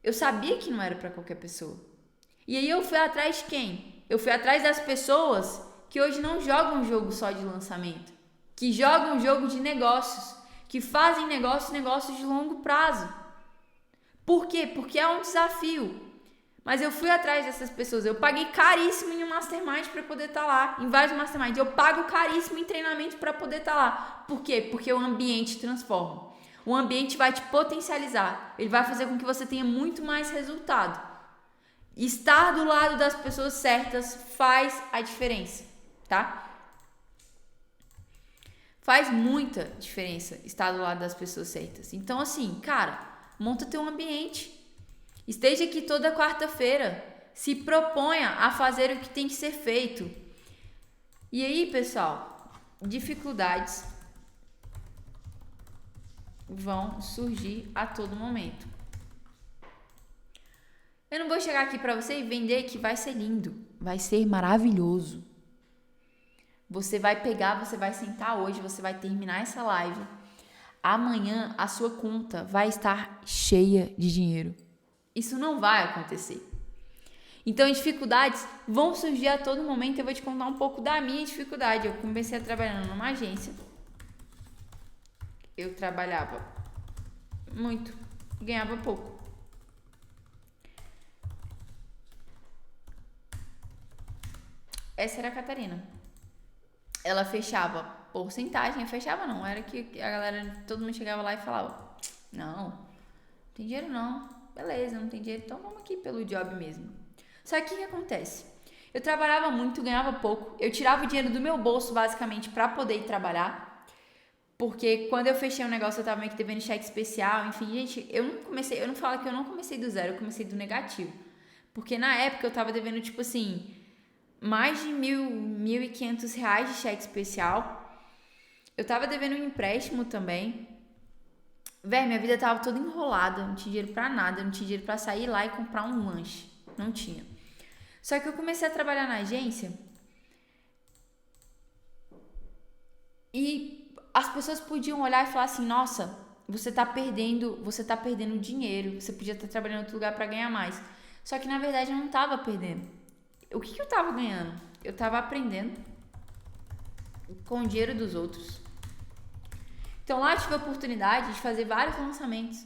Eu sabia que não era para qualquer pessoa. E aí eu fui atrás de quem? Eu fui atrás das pessoas que hoje não jogam jogo só de lançamento. Que jogam jogo de negócios. Que fazem negócios de longo prazo. Por quê? Porque é um desafio. Mas eu fui atrás dessas pessoas. Eu paguei caríssimo em um mastermind para poder estar lá. Em vários masterminds. Eu pago caríssimo em treinamento para poder estar lá. Por quê? Porque o ambiente transforma. O ambiente vai te potencializar. Ele vai fazer com que você tenha muito mais resultado. Estar do lado das pessoas certas faz a diferença, tá? Faz muita diferença estar do lado das pessoas certas. Então, assim, cara, monta teu ambiente. Esteja aqui toda quarta-feira. Se proponha a fazer o que tem que ser feito. E aí, pessoal, dificuldades vão surgir a todo momento. Eu não vou chegar aqui para você e vender que vai ser lindo, vai ser maravilhoso. Você vai pegar, você vai sentar hoje, você vai terminar essa live. Amanhã a sua conta vai estar cheia de dinheiro. Isso não vai acontecer. Então, dificuldades vão surgir a todo momento. Eu vou te contar um pouco da minha dificuldade. Eu comecei a trabalhar numa agência. Eu trabalhava muito, ganhava pouco. Essa era a Catarina. Ela fechava porcentagem, fechava não, era que a galera, todo mundo chegava lá e falava, não tem dinheiro não, beleza, não tem dinheiro, então vamos aqui pelo job mesmo. Só que o que acontece? Eu trabalhava muito, ganhava pouco, eu tirava o dinheiro do meu bolso basicamente para poder ir trabalhar, porque quando eu fechei um negócio eu tava meio que devendo cheque especial, enfim, gente, eu não falo que eu não comecei do zero, eu comecei do negativo, porque na época eu tava devendo tipo assim, mais de R$1.500 de cheque especial. Eu tava devendo um empréstimo também. Véi, minha vida tava toda enrolada. Não tinha dinheiro pra nada. Não tinha dinheiro pra sair lá e comprar um lanche. Não tinha. Só que eu comecei a trabalhar na agência. E as pessoas podiam olhar e falar assim, nossa, você tá perdendo dinheiro. Você podia estar trabalhando em outro lugar pra ganhar mais. Só que na verdade eu não tava perdendo. O que eu tava ganhando? Eu tava aprendendo com o dinheiro dos outros. Então lá eu tive a oportunidade de fazer vários lançamentos.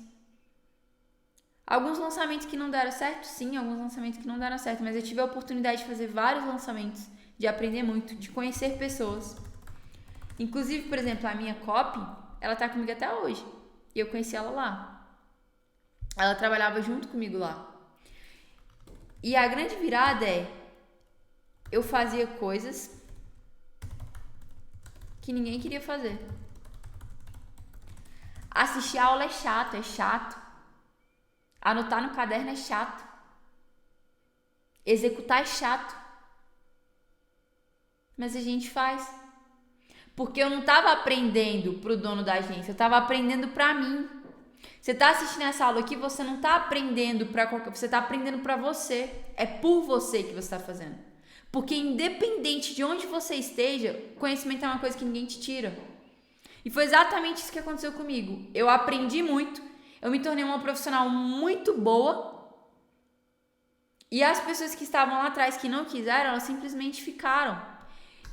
Alguns lançamentos que não deram certo, sim, alguns lançamentos que não deram certo, mas eu tive a oportunidade de fazer vários lançamentos, de aprender muito, de conhecer pessoas. Inclusive, por exemplo, a minha copy, ela tá comigo até hoje. E eu conheci ela lá. Ela trabalhava junto comigo lá. E a grande virada é eu fazia coisas que ninguém queria fazer. Assistir a aula é chato. Anotar no caderno é chato. Executar é chato. Mas a gente faz. Porque eu não estava aprendendo pro dono da agência, eu estava aprendendo para mim. Você está assistindo essa aula aqui, você não está aprendendo para qualquer, você está aprendendo para você. É por você que você está fazendo. Porque independente de onde você esteja, conhecimento é uma coisa que ninguém te tira. E foi exatamente isso que aconteceu comigo. Eu aprendi muito, eu me tornei uma profissional muito boa. E as pessoas que estavam lá atrás que não quiseram, elas simplesmente ficaram.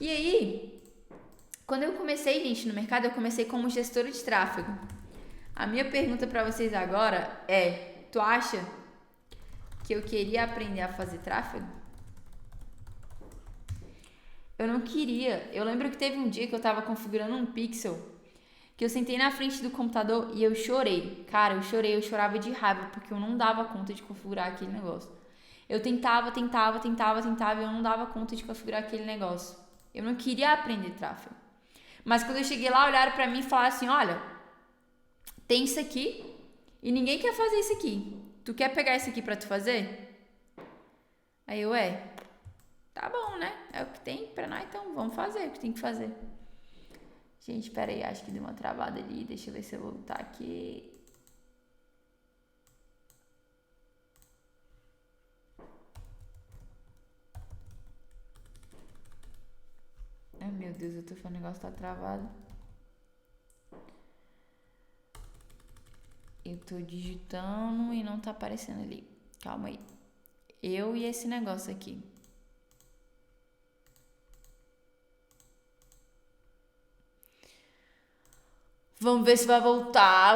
E aí, quando eu comecei, gente, no mercado, eu comecei como gestora de tráfego. A minha pergunta pra vocês agora é: tu acha que eu queria aprender a fazer tráfego? Eu não queria. Eu lembro que teve um dia que eu tava configurando um pixel, que eu sentei na frente do computador e eu chorei. Cara, eu chorava de raiva, porque eu não dava conta de configurar aquele negócio. Eu tentava e eu não dava conta de configurar aquele negócio. Eu não queria aprender tráfego. Mas quando eu cheguei lá, olharam pra mim e falaram assim: olha, tem isso aqui e ninguém quer fazer isso aqui. Tu quer pegar isso aqui pra tu fazer? Aí eu, tá bom, né? É o que tem pra nós, então vamos fazer o que tem que fazer. Gente, pera aí, acho que deu uma travada ali. Deixa eu ver se eu voltar aqui. Ai, meu Deus, eu tô falando, o negócio tá travado. Eu tô digitando e não tá aparecendo ali. Calma aí. Eu e esse negócio aqui. Vamos ver se vai voltar.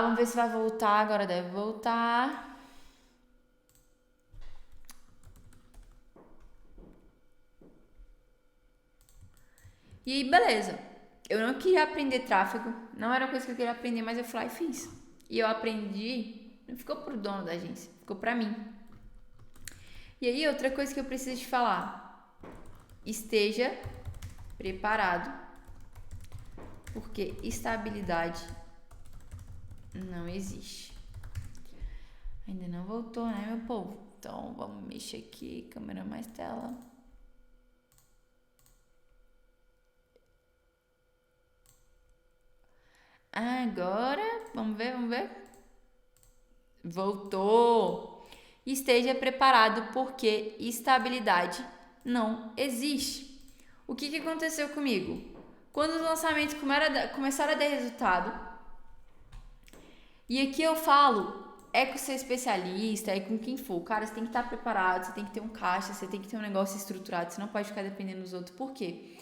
Agora deve voltar. E aí, beleza. Eu não queria aprender tráfego. Não era uma coisa que eu queria aprender, mas eu fui lá e fiz. E eu aprendi. Não ficou pro dono da agência. Ficou pra mim. E aí, outra coisa que eu preciso te falar. Esteja preparado. Porque estabilidade não existe. Ainda não voltou, né, meu povo? Então, vamos mexer aqui. Câmera mais tela. Agora, vamos ver. Voltou. Esteja preparado porque estabilidade não existe. O que aconteceu comigo? Quando os lançamentos começaram a dar resultado, e aqui eu falo, é com ser especialista, é com quem for. Cara, você tem que estar preparado, você tem que ter um caixa, você tem que ter um negócio estruturado, você não pode ficar dependendo dos outros. Por quê?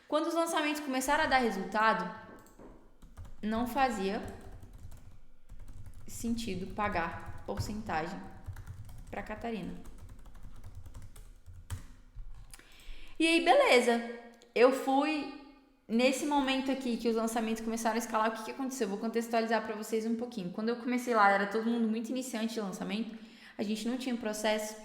Quando os lançamentos começaram a dar resultado, não fazia sentido pagar porcentagem para Catarina. E aí, beleza. Eu fui nesse momento aqui que os lançamentos começaram a escalar. O que aconteceu? Eu vou contextualizar para vocês um pouquinho. Quando eu comecei lá, era todo mundo muito iniciante de lançamento. A gente não tinha processo.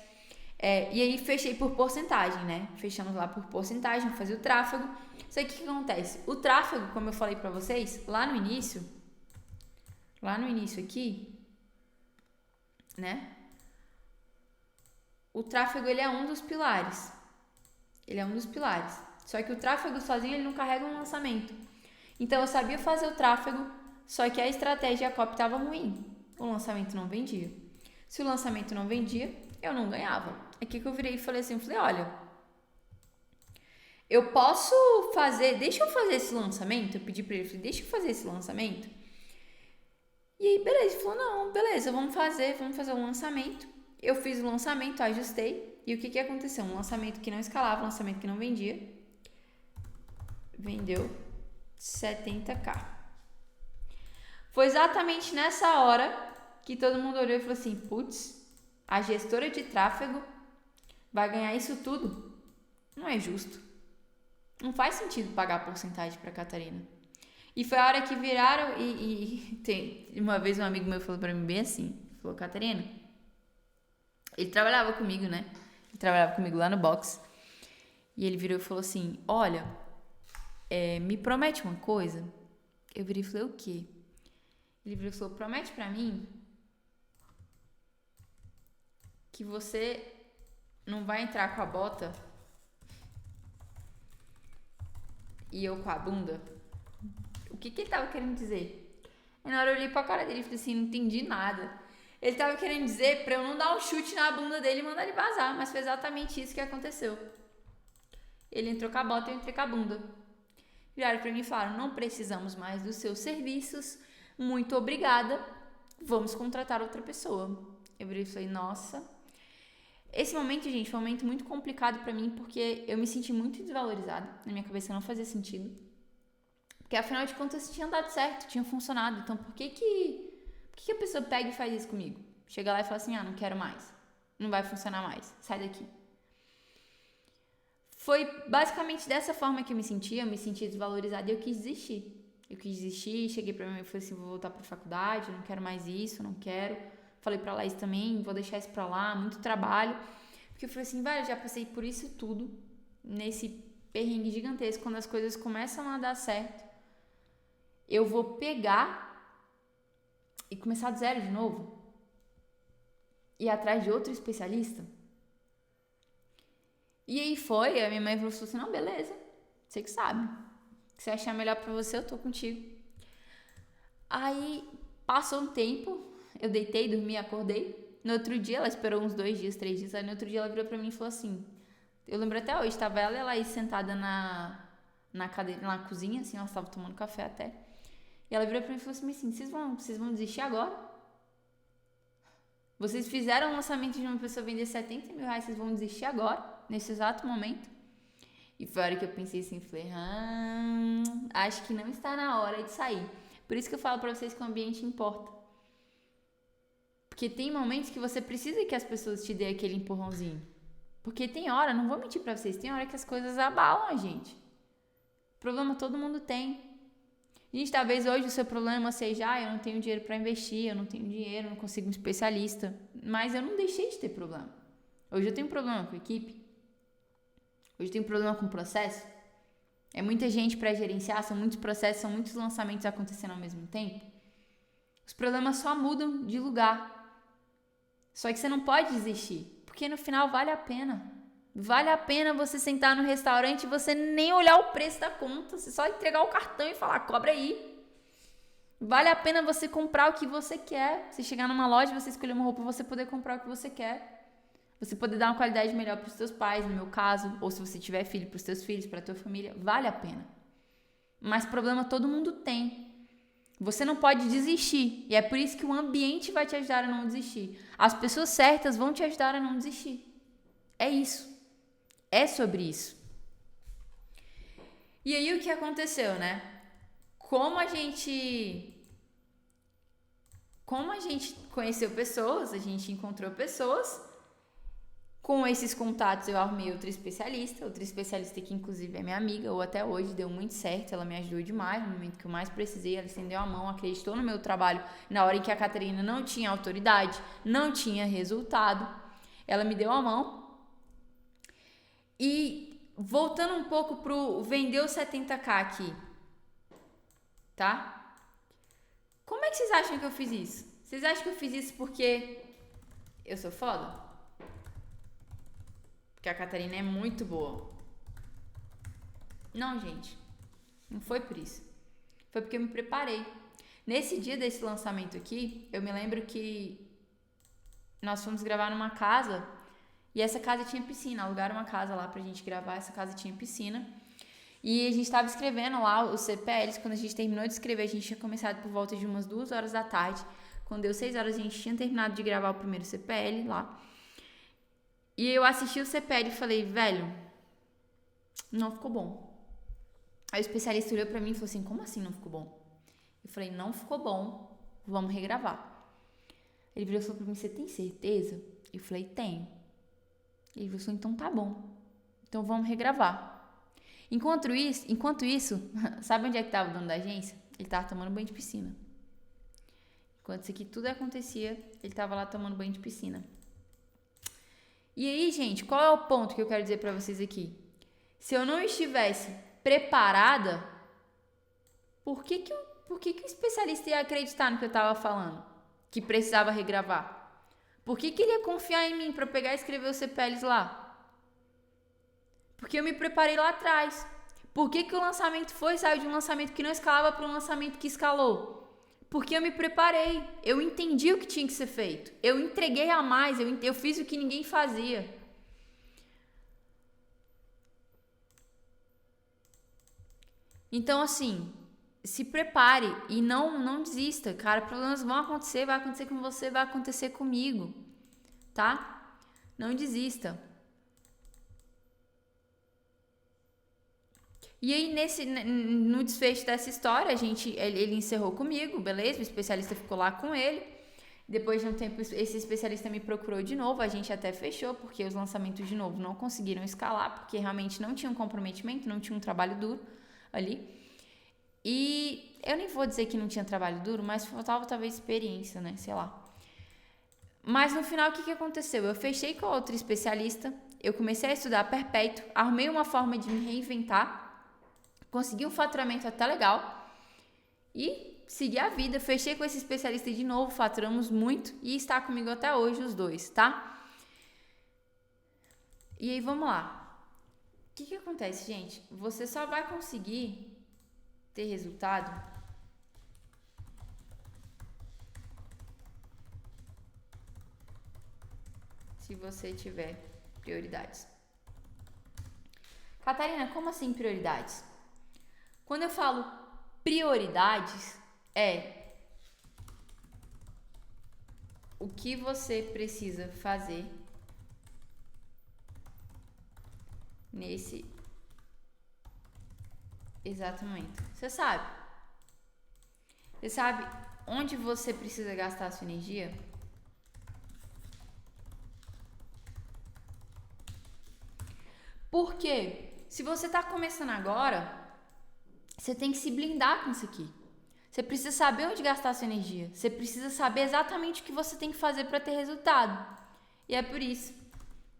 E aí fechei por porcentagem, né? Fechamos lá por porcentagem, fazia o tráfego. Só que o que acontece? O tráfego, como eu falei para vocês, lá no início aqui, né? O tráfego, ele é um dos pilares. Só que o tráfego sozinho, ele não carrega um lançamento. Então, eu sabia fazer o tráfego, só que a estratégia e a copy estava ruim. O lançamento não vendia. Se o lançamento não vendia, eu não ganhava. Aqui que eu virei e falei assim, olha, eu posso fazer, deixa eu fazer esse lançamento. Eu pedi pra ele, deixa eu fazer esse lançamento. E aí, beleza, ele falou, não, beleza, vamos fazer um lançamento. Eu fiz o lançamento, ajustei. E o que aconteceu? Um lançamento que não escalava, um lançamento que não vendia. Vendeu 70k. Foi exatamente nessa hora que todo mundo olhou e falou assim, putz, a gestora de tráfego vai ganhar isso tudo? Não é justo. Não faz sentido pagar porcentagem para Catarina. E foi a hora que viraram tem uma vez um amigo meu falou para mim bem assim, falou, Catarina, ele trabalhava comigo, né? Ele trabalhava comigo lá no box. E ele virou e falou assim, olha, me promete uma coisa. Eu virei e falei, o quê? Ele virou e falou, promete pra mim que você não vai entrar com a bota e eu com a bunda. O que ele tava querendo dizer? Aí na hora eu olhei pra cara dele e falei assim, não entendi nada. Ele tava querendo dizer pra eu não dar um chute na bunda dele e mandar ele vazar, mas foi exatamente isso que aconteceu. Ele entrou com a bota e eu entrei com a bunda. Viraram pra mim e falaram, não precisamos mais dos seus serviços, muito obrigada, vamos contratar outra pessoa. Eu virei e falei, nossa. Esse momento, gente, foi um momento muito complicado pra mim, porque eu me senti muito desvalorizada, na minha cabeça não fazia sentido. Porque afinal de contas tinha dado certo, tinha funcionado, então por que Por que a pessoa pega e faz isso comigo? Chega lá e fala assim, não quero mais. Não vai funcionar mais. Sai daqui. Foi basicamente dessa forma que eu me senti desvalorizada e eu quis desistir. Cheguei pra mim e falei assim, vou voltar pra faculdade, não quero mais isso, não quero. Falei pra Laís também, vou deixar isso pra lá, muito trabalho. Porque eu falei assim, eu já passei por isso tudo, nesse perrengue gigantesco, quando as coisas começam a dar certo, eu vou pegar e começar do zero de novo? Ir atrás de outro especialista? E aí a minha mãe falou assim, não, beleza, você que sabe. Se você achar melhor pra você, eu tô contigo. Aí, passou um tempo, eu deitei, dormi, acordei. No outro dia, ela esperou uns 2 dias, 3 dias. Aí no outro dia ela virou pra mim e falou assim, eu lembro até hoje, tava ela e ela aí sentada na cadeira, na cozinha, assim, elas estavam tomando café até. E ela virou pra mim e falou assim, vocês vão desistir agora? Vocês fizeram o lançamento de uma pessoa vender 70 mil reais, vocês vão desistir agora, nesse exato momento? E foi a hora que eu pensei assim, falei, acho que não está na hora de sair. Por isso que eu falo pra vocês que o ambiente importa. Porque tem momentos que você precisa que as pessoas te dêem aquele empurrãozinho. Porque tem hora, não vou mentir pra vocês, tem hora que as coisas abalam a gente. Problema todo mundo tem. Gente, talvez hoje o seu problema seja, eu não tenho dinheiro pra investir, eu não tenho dinheiro, eu não consigo um especialista. Mas eu não deixei de ter problema. Hoje eu tenho problema com a equipe. Hoje eu tenho problema com o processo. É muita gente pra gerenciar, são muitos processos, são muitos lançamentos acontecendo ao mesmo tempo. Os problemas só mudam de lugar. Só que você não pode desistir, porque no final vale a pena. Vale a pena você sentar no restaurante e você nem olhar o preço da conta, você só entregar o cartão e falar, cobra aí. Vale a pena você comprar o que você quer. Você chegar numa loja, você escolher uma roupa, você poder comprar o que você quer. Você poder dar uma qualidade melhor para os seus pais, no meu caso, ou se você tiver filho, para os seus filhos, para a tua família, vale a pena. Mas problema todo mundo tem. Você não pode desistir. E é por isso que o ambiente vai te ajudar a não desistir. As pessoas certas vão te ajudar a não desistir. É isso. É sobre isso. E aí o que aconteceu, né? Como a gente conheceu pessoas, a gente encontrou pessoas. Com esses contatos eu arrumei outra especialista que inclusive é minha amiga, ou até hoje deu muito certo, ela me ajudou demais no momento que eu mais precisei, ela estendeu a mão, acreditou no meu trabalho, na hora em que a Catarina não tinha autoridade, não tinha resultado, ela me deu a mão. E voltando um pouco pro vender o 70k aqui, tá? Como é que vocês acham que eu fiz isso? Vocês acham que eu fiz isso porque eu sou foda? Porque a Catarina é muito boa. Não, gente. Não foi por isso. Foi porque eu me preparei. Nesse dia desse lançamento aqui, eu me lembro que nós fomos gravar numa casa e essa casa tinha piscina. Alugaram uma casa lá pra gente gravar, essa casa tinha piscina. E a gente tava escrevendo lá os CPLs. Quando a gente terminou de escrever, a gente tinha começado por volta de umas 2 horas da tarde. Quando deu 6 horas, a gente tinha terminado de gravar o primeiro CPL lá. E eu assisti o CPL e falei, velho, não ficou bom. Aí o especialista olhou pra mim e falou assim, como assim não ficou bom? Eu falei, não ficou bom, vamos regravar. Ele virou e falou pra mim, você tem certeza? Eu falei, tenho. Ele falou, então tá bom, então vamos regravar. Enquanto isso, sabe onde é que tava o dono da agência? Ele tava tomando banho de piscina. Enquanto isso aqui tudo acontecia, ele tava lá tomando banho de piscina. E aí, gente, qual é o ponto que eu quero dizer pra vocês aqui? Se eu não estivesse preparada, por que o especialista ia acreditar no que eu tava falando? Que precisava regravar? Por que ele ia confiar em mim pra pegar e escrever os CPLs lá? Porque eu me preparei lá atrás. Por que o lançamento saiu de um lançamento que não escalava para um lançamento que escalou? Porque eu me preparei, eu entendi o que tinha que ser feito, eu entreguei a mais, eu fiz o que ninguém fazia. Então, assim, se prepare e não desista, cara, problemas vão acontecer, vai acontecer com você, vai acontecer comigo, tá? Não desista. E aí, no desfecho dessa história, ele encerrou comigo, beleza? O especialista ficou lá com ele. Depois de um tempo, esse especialista me procurou de novo. A gente até fechou, porque os lançamentos, de novo, não conseguiram escalar, porque realmente não tinha um comprometimento, não tinha um trabalho duro ali. E eu nem vou dizer que não tinha trabalho duro, mas faltava talvez experiência, né? Sei lá. Mas no final, o que aconteceu? Eu fechei com a outra especialista, eu comecei a estudar perpétuo, arrumei uma forma de me reinventar, consegui um faturamento até legal e segui a vida. Fechei com esse especialista de novo, faturamos muito e está comigo até hoje os dois, tá? E aí, vamos lá. O que acontece, gente? Você só vai conseguir ter resultado se você tiver prioridades. Catarina, como assim prioridades? Quando eu falo prioridades, é o que você precisa fazer nesse exato momento. Você sabe onde você precisa gastar a sua energia? Porque se você está começando agora, você tem que se blindar com isso aqui. Você precisa saber onde gastar a sua energia. Você precisa saber exatamente o que você tem que fazer para ter resultado. E é por isso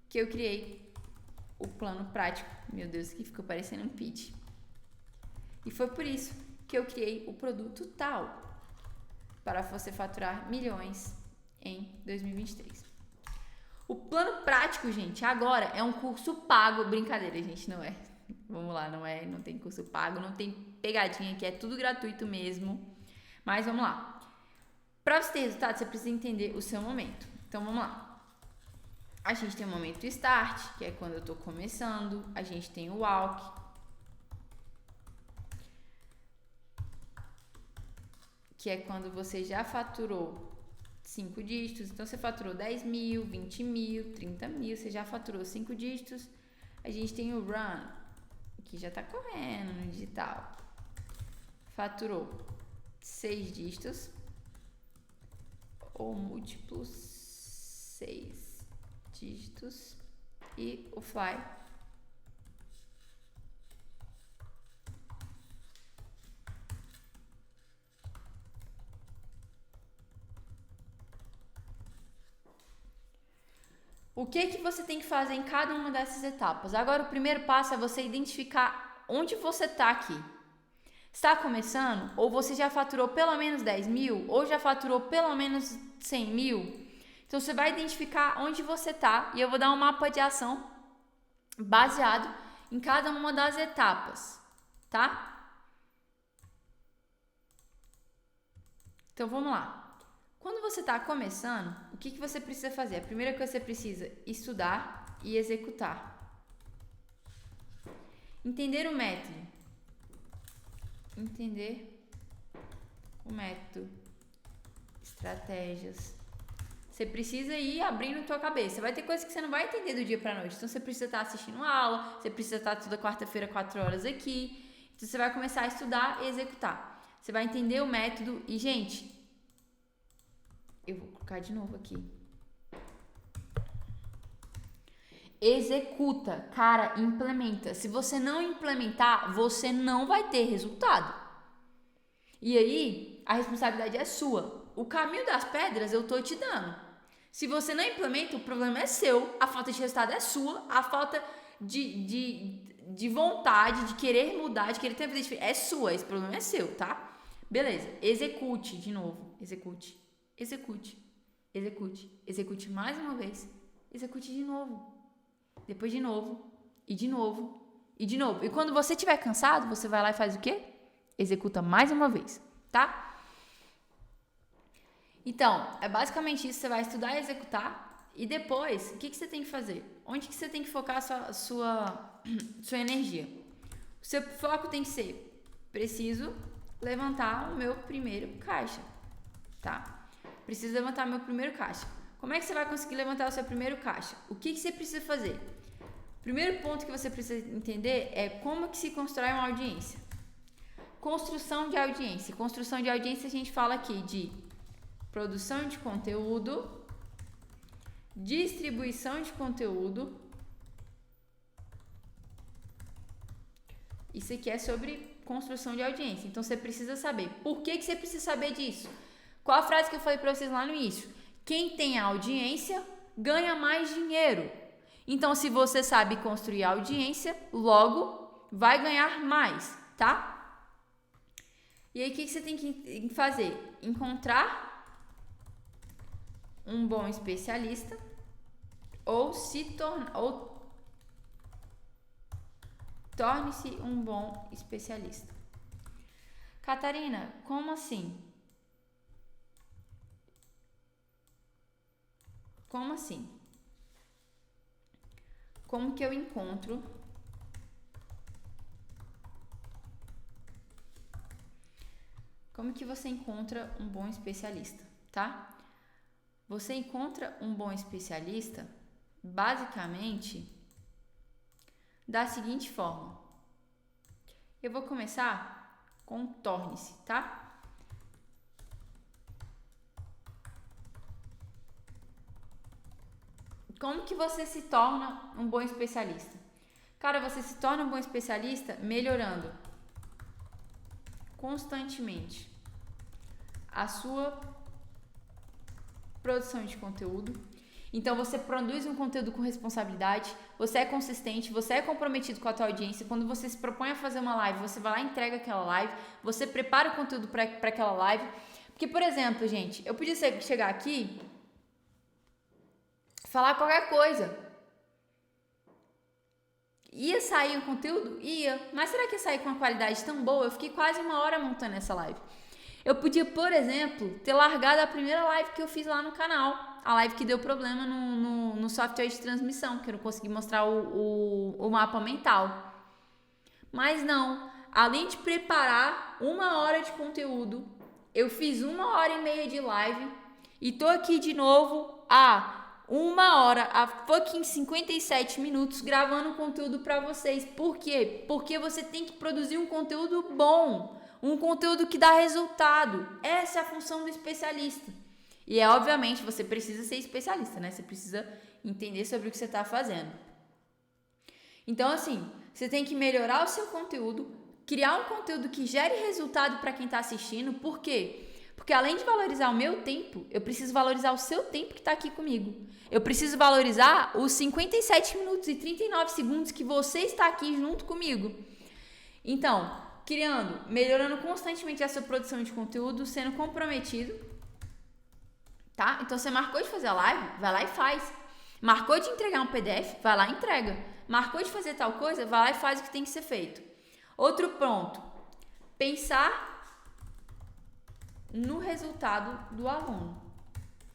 que eu criei o plano prático. Meu Deus, que ficou parecendo um pitch. E foi por isso que eu criei o produto tal para você faturar milhões em 2023. O plano prático, gente, agora é um curso pago. Brincadeira, gente, não é. Vamos lá, não tem curso pago, não tem pegadinha aqui, é tudo gratuito mesmo. Mas vamos lá. Para você ter resultado, você precisa entender o seu momento. Então vamos lá. A gente tem o momento start, que é quando eu tô começando. A gente tem o walk, que é quando você já faturou 5 dígitos. Então você faturou 10 mil, 20 mil, 30 mil, você já faturou 5 dígitos. A gente tem o run, que já tá correndo no digital. Faturou 6 dígitos ou múltiplos 6 dígitos. E o fly o que você tem que fazer em cada uma dessas etapas? Agora, o primeiro passo é você identificar onde você está aqui. Está começando? Ou você já faturou pelo menos 10 mil? Ou já faturou pelo menos 100 mil? Então, você vai identificar onde você está e eu vou dar um mapa de ação baseado em cada uma das etapas, tá? Então, vamos lá. Quando você está começando, o que você precisa fazer? A primeira coisa que você precisa estudar e executar. Entender o método. Estratégias. Você precisa ir abrindo a tua cabeça. Vai ter coisas que você não vai entender do dia pra noite. Então, você precisa estar assistindo aula. Você precisa estar toda quarta-feira, 4 horas aqui. Então, você vai começar a estudar e executar. Você vai entender o método. E, gente, eu vou colocar de novo aqui. Executa, cara, implementa. Se você não implementar, você não vai ter resultado. E aí, a responsabilidade é sua. O caminho das pedras eu tô te dando. Se você não implementa, o problema é seu. A falta de resultado é sua. A falta de vontade, de querer mudar, de querer ter vida diferente, é sua. Esse problema é seu, tá? Beleza. Execute de novo. Execute mais uma vez, execute de novo, depois de novo, e de novo, e de novo. E quando você estiver cansado, você vai lá e faz o quê? Executa mais uma vez, tá? Então, é basicamente isso, você vai estudar e executar, e depois, o que você tem que fazer? Onde que você tem que focar a sua energia? O seu foco tem que ser, preciso levantar o meu primeiro caixa, tá? Preciso levantar meu primeiro caixa. Como é que você vai conseguir levantar o seu primeiro caixa? O que você precisa fazer? Primeiro ponto que você precisa entender é como que se constrói uma audiência. Construção de audiência. Construção de audiência a gente fala aqui de produção de conteúdo, distribuição de conteúdo. Isso aqui é sobre construção de audiência. Então você precisa saber. Por que você precisa saber disso? Qual a frase que eu falei para vocês lá no início? Quem tem a audiência ganha mais dinheiro. Então, se você sabe construir a audiência, logo vai ganhar mais, tá? E aí, o que você tem que fazer? Encontrar um bom especialista ou torne-se um bom especialista. Catarina, como assim? Como assim? Como que eu encontro Como que você encontra um bom especialista, tá? Você encontra um bom especialista basicamente da seguinte forma. Eu vou começar com torne-se, tá? Como que você se torna um bom especialista? Cara, você se torna um bom especialista melhorando constantemente a sua produção de conteúdo. Então você produz um conteúdo com responsabilidade, você é consistente, você é comprometido com a tua audiência. Quando você se propõe a fazer uma live, você vai lá e entrega aquela live, você prepara o conteúdo para aquela live. Porque, por exemplo, gente, eu podia chegar aqui falar qualquer coisa. Ia sair um conteúdo? Ia. Mas será que ia sair com uma qualidade tão boa? Eu fiquei quase 1 hora montando essa live. Eu podia, por exemplo, ter largado a primeira live que eu fiz lá no canal. A live que deu problema no software de transmissão, que eu não consegui mostrar o mapa mental. Mas não. Além de preparar 1 hora de conteúdo, eu fiz 1h30 de live e tô aqui de novo há 1 hora, a fucking 57 minutos gravando conteúdo pra vocês. Por quê? Porque você tem que produzir um conteúdo bom, um conteúdo que dá resultado. Essa é a função do especialista. E obviamente você precisa ser especialista, né? Você precisa entender sobre o que você tá fazendo. Então, assim, você tem que melhorar o seu conteúdo, criar um conteúdo que gere resultado para quem tá assistindo. Por quê? Porque além de valorizar o meu tempo, eu preciso valorizar o seu tempo que está aqui comigo. Eu preciso valorizar os 57 minutos e 39 segundos que você está aqui junto comigo. Então, melhorando constantemente a sua produção de conteúdo, sendo comprometido, tá? Então, você marcou de fazer a live? Vai lá e faz. Marcou de entregar um PDF? Vai lá e entrega. Marcou de fazer tal coisa? Vai lá e faz o que tem que ser feito. Outro ponto. Pensar no resultado do aluno.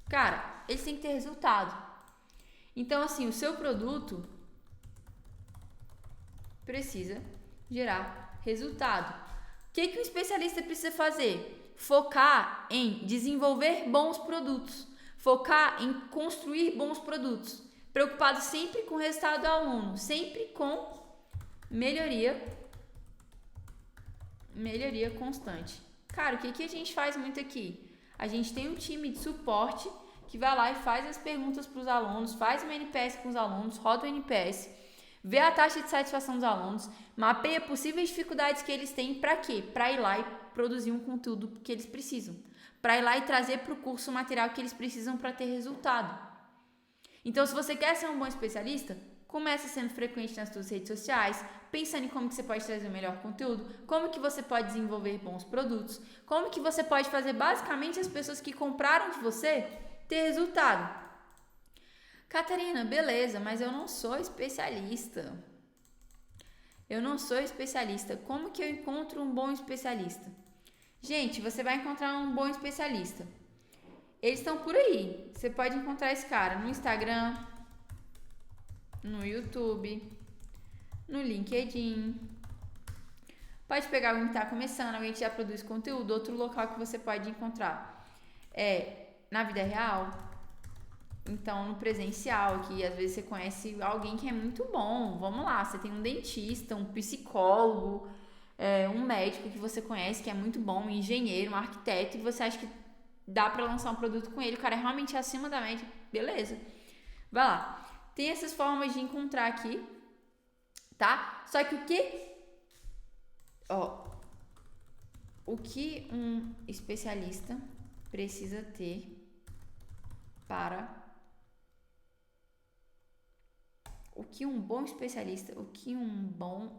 Cara, eles têm que ter resultado. Então, assim, o seu produto precisa gerar resultado. O que um especialista precisa fazer? Focar em desenvolver bons produtos. Focar em construir bons produtos. Preocupado sempre com o resultado do aluno. Sempre com melhoria constante. Cara, o que a gente faz muito aqui? A gente tem um time de suporte que vai lá e faz as perguntas para os alunos, faz uma NPS com os alunos, roda o NPS, vê a taxa de satisfação dos alunos, mapeia possíveis dificuldades que eles têm. Para quê? Para ir lá e produzir um conteúdo que eles precisam. Para ir lá e trazer para o curso o material que eles precisam para ter resultado. Então, se você quer ser um bom especialista, começa sendo frequente nas suas redes sociais, pensando em como que você pode trazer o melhor conteúdo, como que você pode desenvolver bons produtos, como que você pode fazer basicamente as pessoas que compraram de você ter resultado. Catarina, beleza, mas eu não sou especialista. Como que eu encontro um bom especialista? Gente, você vai encontrar um bom especialista. Eles estão por aí. Você pode encontrar esse cara no Instagram, no YouTube, no LinkedIn. Pode pegar alguém que está começando, alguém que já produz conteúdo. Outro local que você pode encontrar é na vida real, então no presencial, que às vezes você conhece alguém que é muito bom, vamos lá, você tem um dentista, um psicólogo, um médico que você conhece que é muito bom, um engenheiro, um arquiteto, e você acha que dá pra lançar um produto com ele, o cara é realmente acima da média, beleza. Vai lá. Tem essas formas de encontrar aqui, tá? Só que o que um especialista precisa ter o que um bom especialista,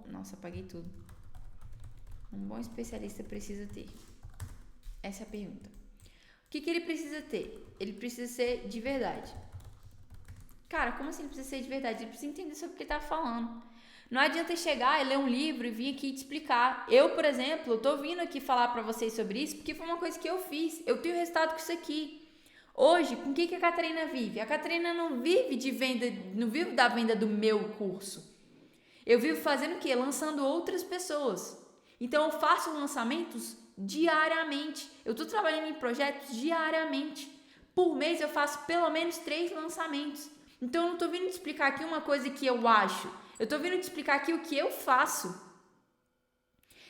nossa, apaguei tudo. Um bom especialista precisa ter. Essa é a pergunta. O que ele precisa ter? Ele precisa ser de verdade. Cara, como assim ele precisa ser de verdade? Ele precisa entender sobre o que ele tá falando. Não adianta chegar e ler um livro e vir aqui te explicar. Eu, por exemplo, tô vindo aqui falar pra vocês sobre isso porque foi uma coisa que eu fiz. Eu tenho resultado com isso aqui. Hoje, com o que a Catarina vive? A Catarina não vive de venda, não vive da venda do meu curso. Eu vivo fazendo o quê? Lançando outras pessoas. Então, eu faço lançamentos diariamente. Eu tô trabalhando em projetos diariamente. Por mês, eu faço pelo menos 3 lançamentos. Então, eu não tô vindo te explicar aqui uma coisa que eu acho. Eu tô vindo te explicar aqui o que eu faço.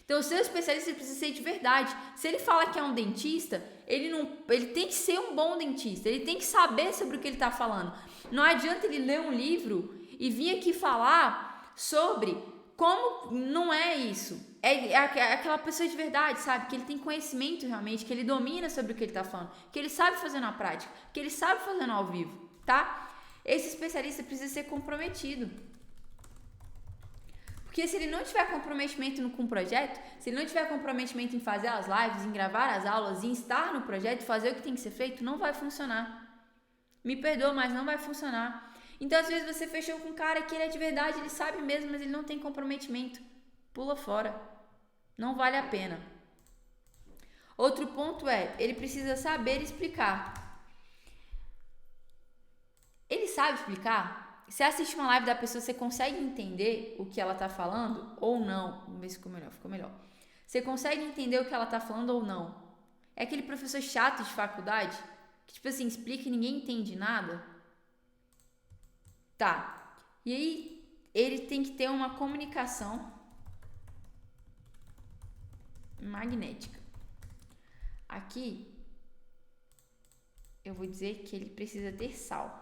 Então, o seu especialista precisa ser de verdade. Se ele fala que é um dentista, ele tem que ser um bom dentista. Ele tem que saber sobre o que ele está falando. Não adianta ele ler um livro e vir aqui falar sobre como não é isso. É aquela pessoa de verdade, sabe? Que ele tem conhecimento realmente, que ele domina sobre o que ele está falando, que ele sabe fazer na prática, que ele sabe fazer no ao vivo, tá? Esse especialista precisa ser comprometido. Porque se ele não tiver comprometimento com o projeto, se ele não tiver comprometimento em fazer as lives, em gravar as aulas, em estar no projeto, fazer o que tem que ser feito, não vai funcionar. Me perdoa, mas não vai funcionar. Então, às vezes, você fechou com um cara que ele é de verdade, ele sabe mesmo, mas ele não tem comprometimento. Pula fora. Não vale a pena. Outro ponto é, ele precisa saber explicar. Ele sabe explicar? Você assiste uma live da pessoa, você consegue entender o que ela tá falando ou não? Vamos ver se ficou melhor. Você consegue entender o que ela tá falando ou não? É aquele professor chato de faculdade que, tipo assim, explica e ninguém entende nada? Tá. E aí, ele tem que ter uma comunicação magnética. Aqui, eu vou dizer que ele precisa ter sal.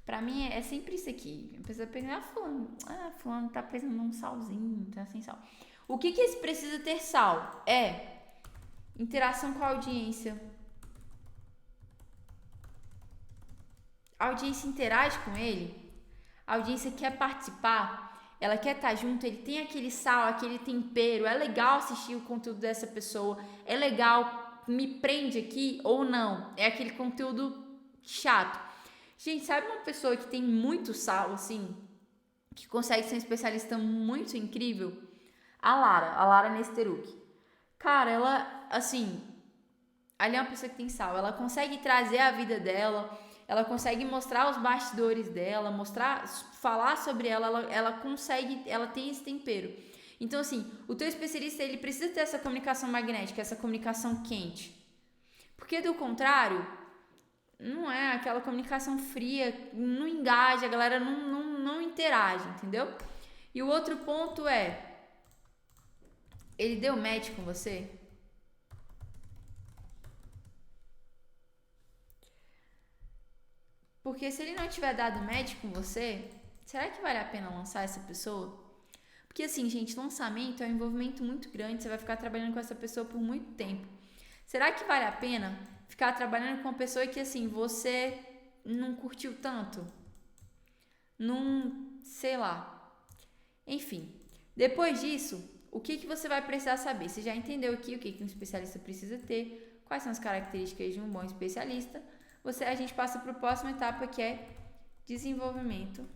Pra mim é sempre isso aqui. A pessoa pensa, fulano tá precisando de um salzinho, tá sem sal. O que esse precisa ter sal? É interação com a audiência. A audiência interage com ele. A audiência quer participar. Ela quer estar junto. Ele tem aquele sal, aquele tempero. É legal assistir o conteúdo dessa pessoa. É legal, me prende aqui ou não. É aquele conteúdo chato. Gente, sabe uma pessoa que tem muito sal, assim, que consegue ser um especialista muito incrível? A Lara Nesteruk. Cara, ela, assim, ali é uma pessoa que tem sal. Ela consegue trazer a vida dela, ela consegue mostrar os bastidores dela, falar sobre ela consegue, ela tem esse tempero. Então, assim, o teu especialista, ele precisa ter essa comunicação magnética, essa comunicação quente. Porque, do contrário, não é aquela comunicação fria, não engaja, a galera não interage, entendeu? E o outro ponto é, ele deu match com você? Porque se ele não tiver dado match com você, será que vale a pena lançar essa pessoa? Porque assim, gente, lançamento é um envolvimento muito grande, você vai ficar trabalhando com essa pessoa por muito tempo. Será que vale a pena ficar trabalhando com uma pessoa que assim, você não curtiu tanto? Não, sei lá. Enfim, depois disso, o que você vai precisar saber? Você já entendeu aqui o que um especialista precisa ter, quais são as características de um bom especialista. A gente passa para a próxima etapa, que é desenvolvimento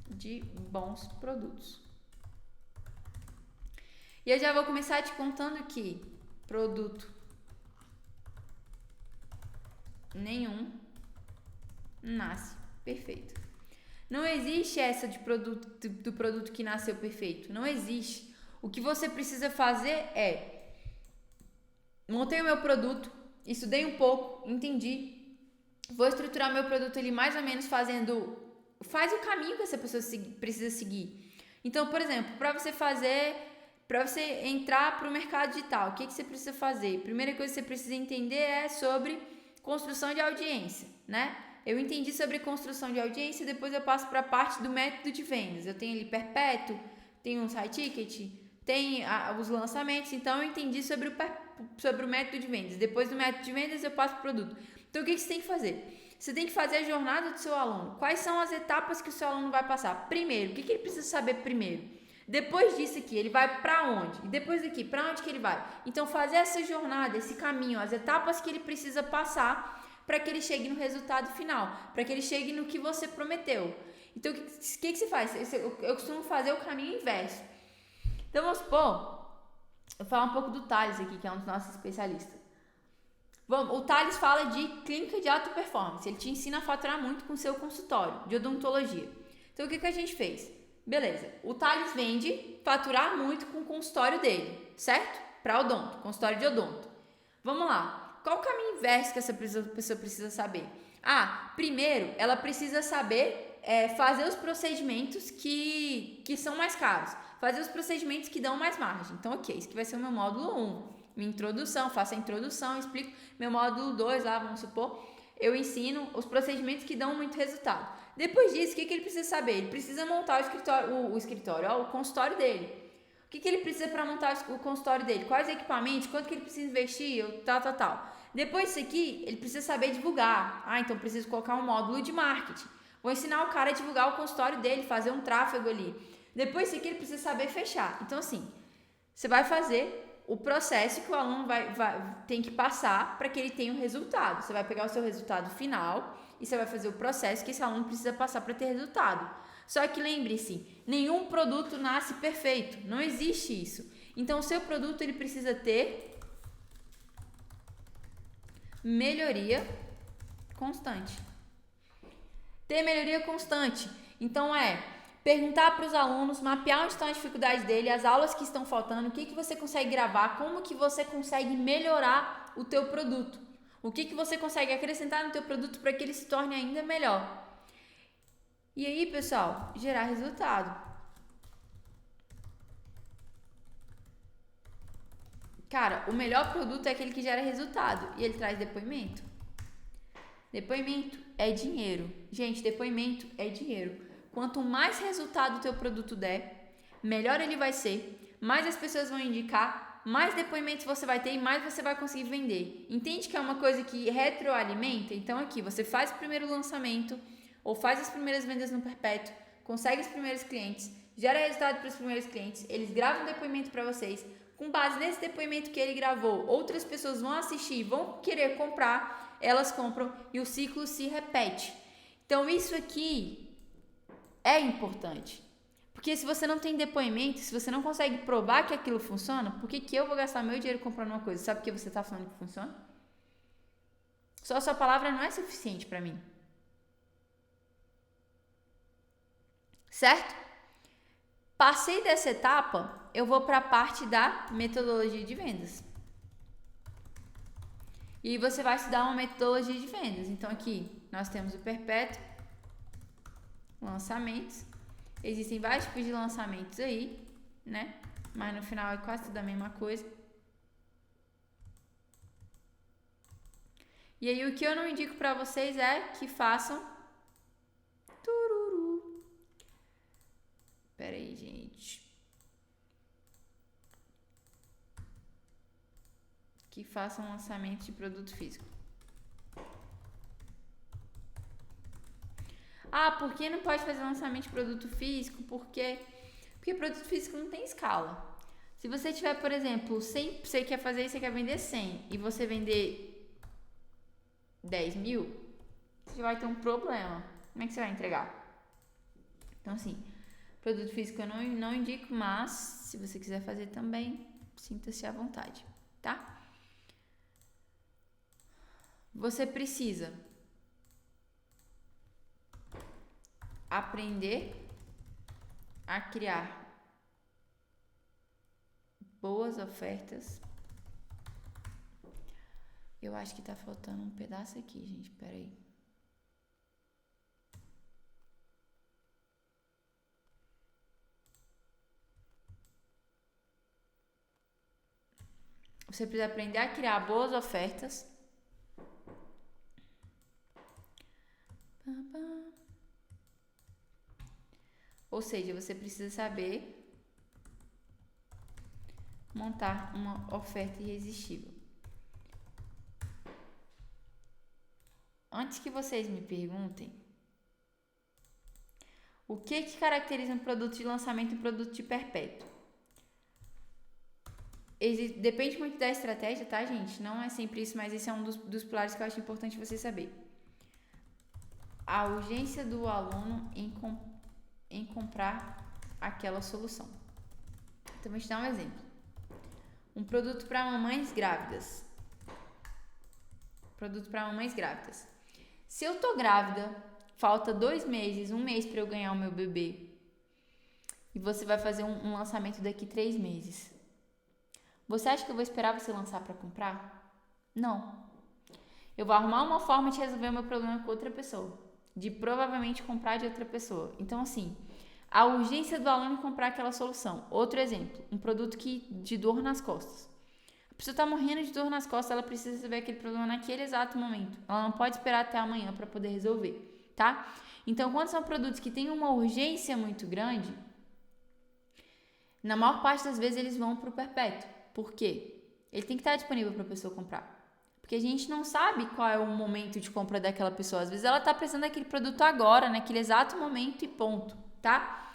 de bons produtos. E eu já vou começar te contando que produto nenhum nasce perfeito. Não existe essa do produto que nasceu perfeito. Não existe. O que você precisa fazer é: montei o meu produto, estudei um pouco, entendi, vou estruturar meu produto ali mais ou menos faz o caminho que essa pessoa precisa seguir. Então, por exemplo, para você entrar para o mercado digital, o que você precisa fazer? Primeira coisa que você precisa entender é sobre construção de audiência, né? Eu entendi sobre construção de audiência, depois eu passo para a parte do método de vendas. Eu tenho ali perpétuo, tenho um site ticket, tem os lançamentos, então eu entendi sobre o método de vendas. Depois do método de vendas eu passo para o produto. Então o que você tem que fazer? Você tem que fazer a jornada do seu aluno. Quais são as etapas que o seu aluno vai passar? Primeiro, o que ele precisa saber primeiro? Depois disso aqui, ele vai para onde? E depois daqui, para onde que ele vai? Então fazer essa jornada, esse caminho, as etapas que ele precisa passar para que ele chegue no resultado final, para que ele chegue no que você prometeu. Então o que você faz? Eu costumo fazer o caminho inverso. Então vamos supor, eu vou falar um pouco do Thales aqui, que é um dos nossos especialistas. O Thales fala de clínica de alta performance. Ele te ensina a faturar muito com o seu consultório de odontologia. Então o que a gente fez? Beleza, o Thales vende faturar muito com o consultório dele, certo? Para odonto, consultório de odonto. Vamos lá, qual o caminho inverso que essa pessoa precisa saber? Primeiro, ela precisa saber fazer os procedimentos que são mais caros, fazer os procedimentos que dão mais margem. Então, ok, isso aqui vai ser o meu módulo 1. Minha introdução, faço a introdução, explico. Meu módulo 2 lá, vamos supor, eu ensino os procedimentos que dão muito resultado. Depois disso, o que ele precisa saber? Ele precisa montar o consultório dele. O que ele precisa para montar o consultório dele? Quais equipamentos? Quanto que ele precisa investir? Tal. Depois disso aqui, ele precisa saber divulgar. Então preciso colocar um módulo de marketing. Vou ensinar o cara a divulgar o consultório dele, fazer um tráfego ali. Depois disso aqui, ele precisa saber fechar. Então assim, você vai fazer o processo que o aluno tem que passar para que ele tenha um resultado. Você vai pegar o seu resultado final e você vai fazer o processo que esse aluno precisa passar para ter resultado. Só que lembre-se, nenhum produto nasce perfeito, não existe isso. Então o seu produto ele precisa ter melhoria constante. Ter melhoria constante. Então perguntar para os alunos, mapear onde estão as dificuldades dele, as aulas que estão faltando, o que você consegue gravar, como que você consegue melhorar o teu produto. O que você consegue acrescentar no teu produto para que ele se torne ainda melhor. E aí, pessoal, gerar resultado. Cara, o melhor produto é aquele que gera resultado e ele traz depoimento. Depoimento é dinheiro. Gente, depoimento é dinheiro. Quanto mais resultado o teu produto der, melhor ele vai ser, mais as pessoas vão indicar, mais depoimentos você vai ter e mais você vai conseguir vender. Entende que é uma coisa que retroalimenta? Então aqui, você faz o primeiro lançamento ou faz as primeiras vendas no perpétuo, consegue os primeiros clientes, gera resultado para os primeiros clientes, eles gravam um depoimento para vocês. Com base nesse depoimento que ele gravou, outras pessoas vão assistir, vão querer comprar, elas compram e o ciclo se repete. Então isso aqui é importante, porque se você não tem depoimento, se você não consegue provar que aquilo funciona, por que eu vou gastar meu dinheiro comprando uma coisa? Sabe por que você está falando que funciona? Só a sua palavra não é suficiente para mim. Certo? Passei dessa etapa, eu vou para a parte da metodologia de vendas. E você vai estudar uma metodologia de vendas. Então aqui nós temos o perpétuo, lançamentos. Existem vários tipos de lançamentos aí, né? Mas no final é quase tudo a mesma coisa. E aí o que eu não indico para vocês é que façam tururu. Pera aí, gente. Que façam lançamento de produto físico. Por que não pode fazer lançamento de produto físico? Porque produto físico não tem escala. Se você tiver, por exemplo, 100, você quer fazer isso, você quer vender 100 e você vender 10 mil, você vai ter um problema. Como é que você vai entregar? Então, assim, produto físico eu não indico, mas se você quiser fazer também, sinta-se à vontade, tá? Você precisa aprender a criar boas ofertas. Eu acho que tá faltando um pedaço aqui, gente. Pera aí. Você precisa aprender a criar boas ofertas. Ou seja, você precisa saber montar uma oferta irresistível. Antes que vocês me perguntem, o que caracteriza um produto de lançamento e um produto de perpétuo? Depende muito da estratégia, tá, gente? Não é sempre isso, mas esse é um dos pilares que eu acho importante você saber. A urgência do aluno em comprar aquela solução. Então, vou te dar um exemplo. Um produto para mamães grávidas. Produto para mamães grávidas. Se eu tô grávida, falta 2 meses, 1 mês para eu ganhar o meu bebê, e você vai fazer um lançamento daqui 3 meses. Você acha que eu vou esperar você lançar para comprar? Não. Eu vou arrumar uma forma de resolver o meu problema com outra pessoa, de provavelmente comprar de outra pessoa. Então, assim, a urgência do aluno em comprar aquela solução. Outro exemplo, um produto de dor nas costas. A pessoa está morrendo de dor nas costas, ela precisa resolver aquele problema naquele exato momento. Ela não pode esperar até amanhã para poder resolver, tá? Então, quando são produtos que têm uma urgência muito grande, na maior parte das vezes eles vão para o perpétuo. Por quê? Ele tem que estar disponível para a pessoa comprar. Porque a gente não sabe qual é o momento de compra daquela pessoa. Às vezes ela está precisando daquele produto agora, naquele exato momento e ponto, tá?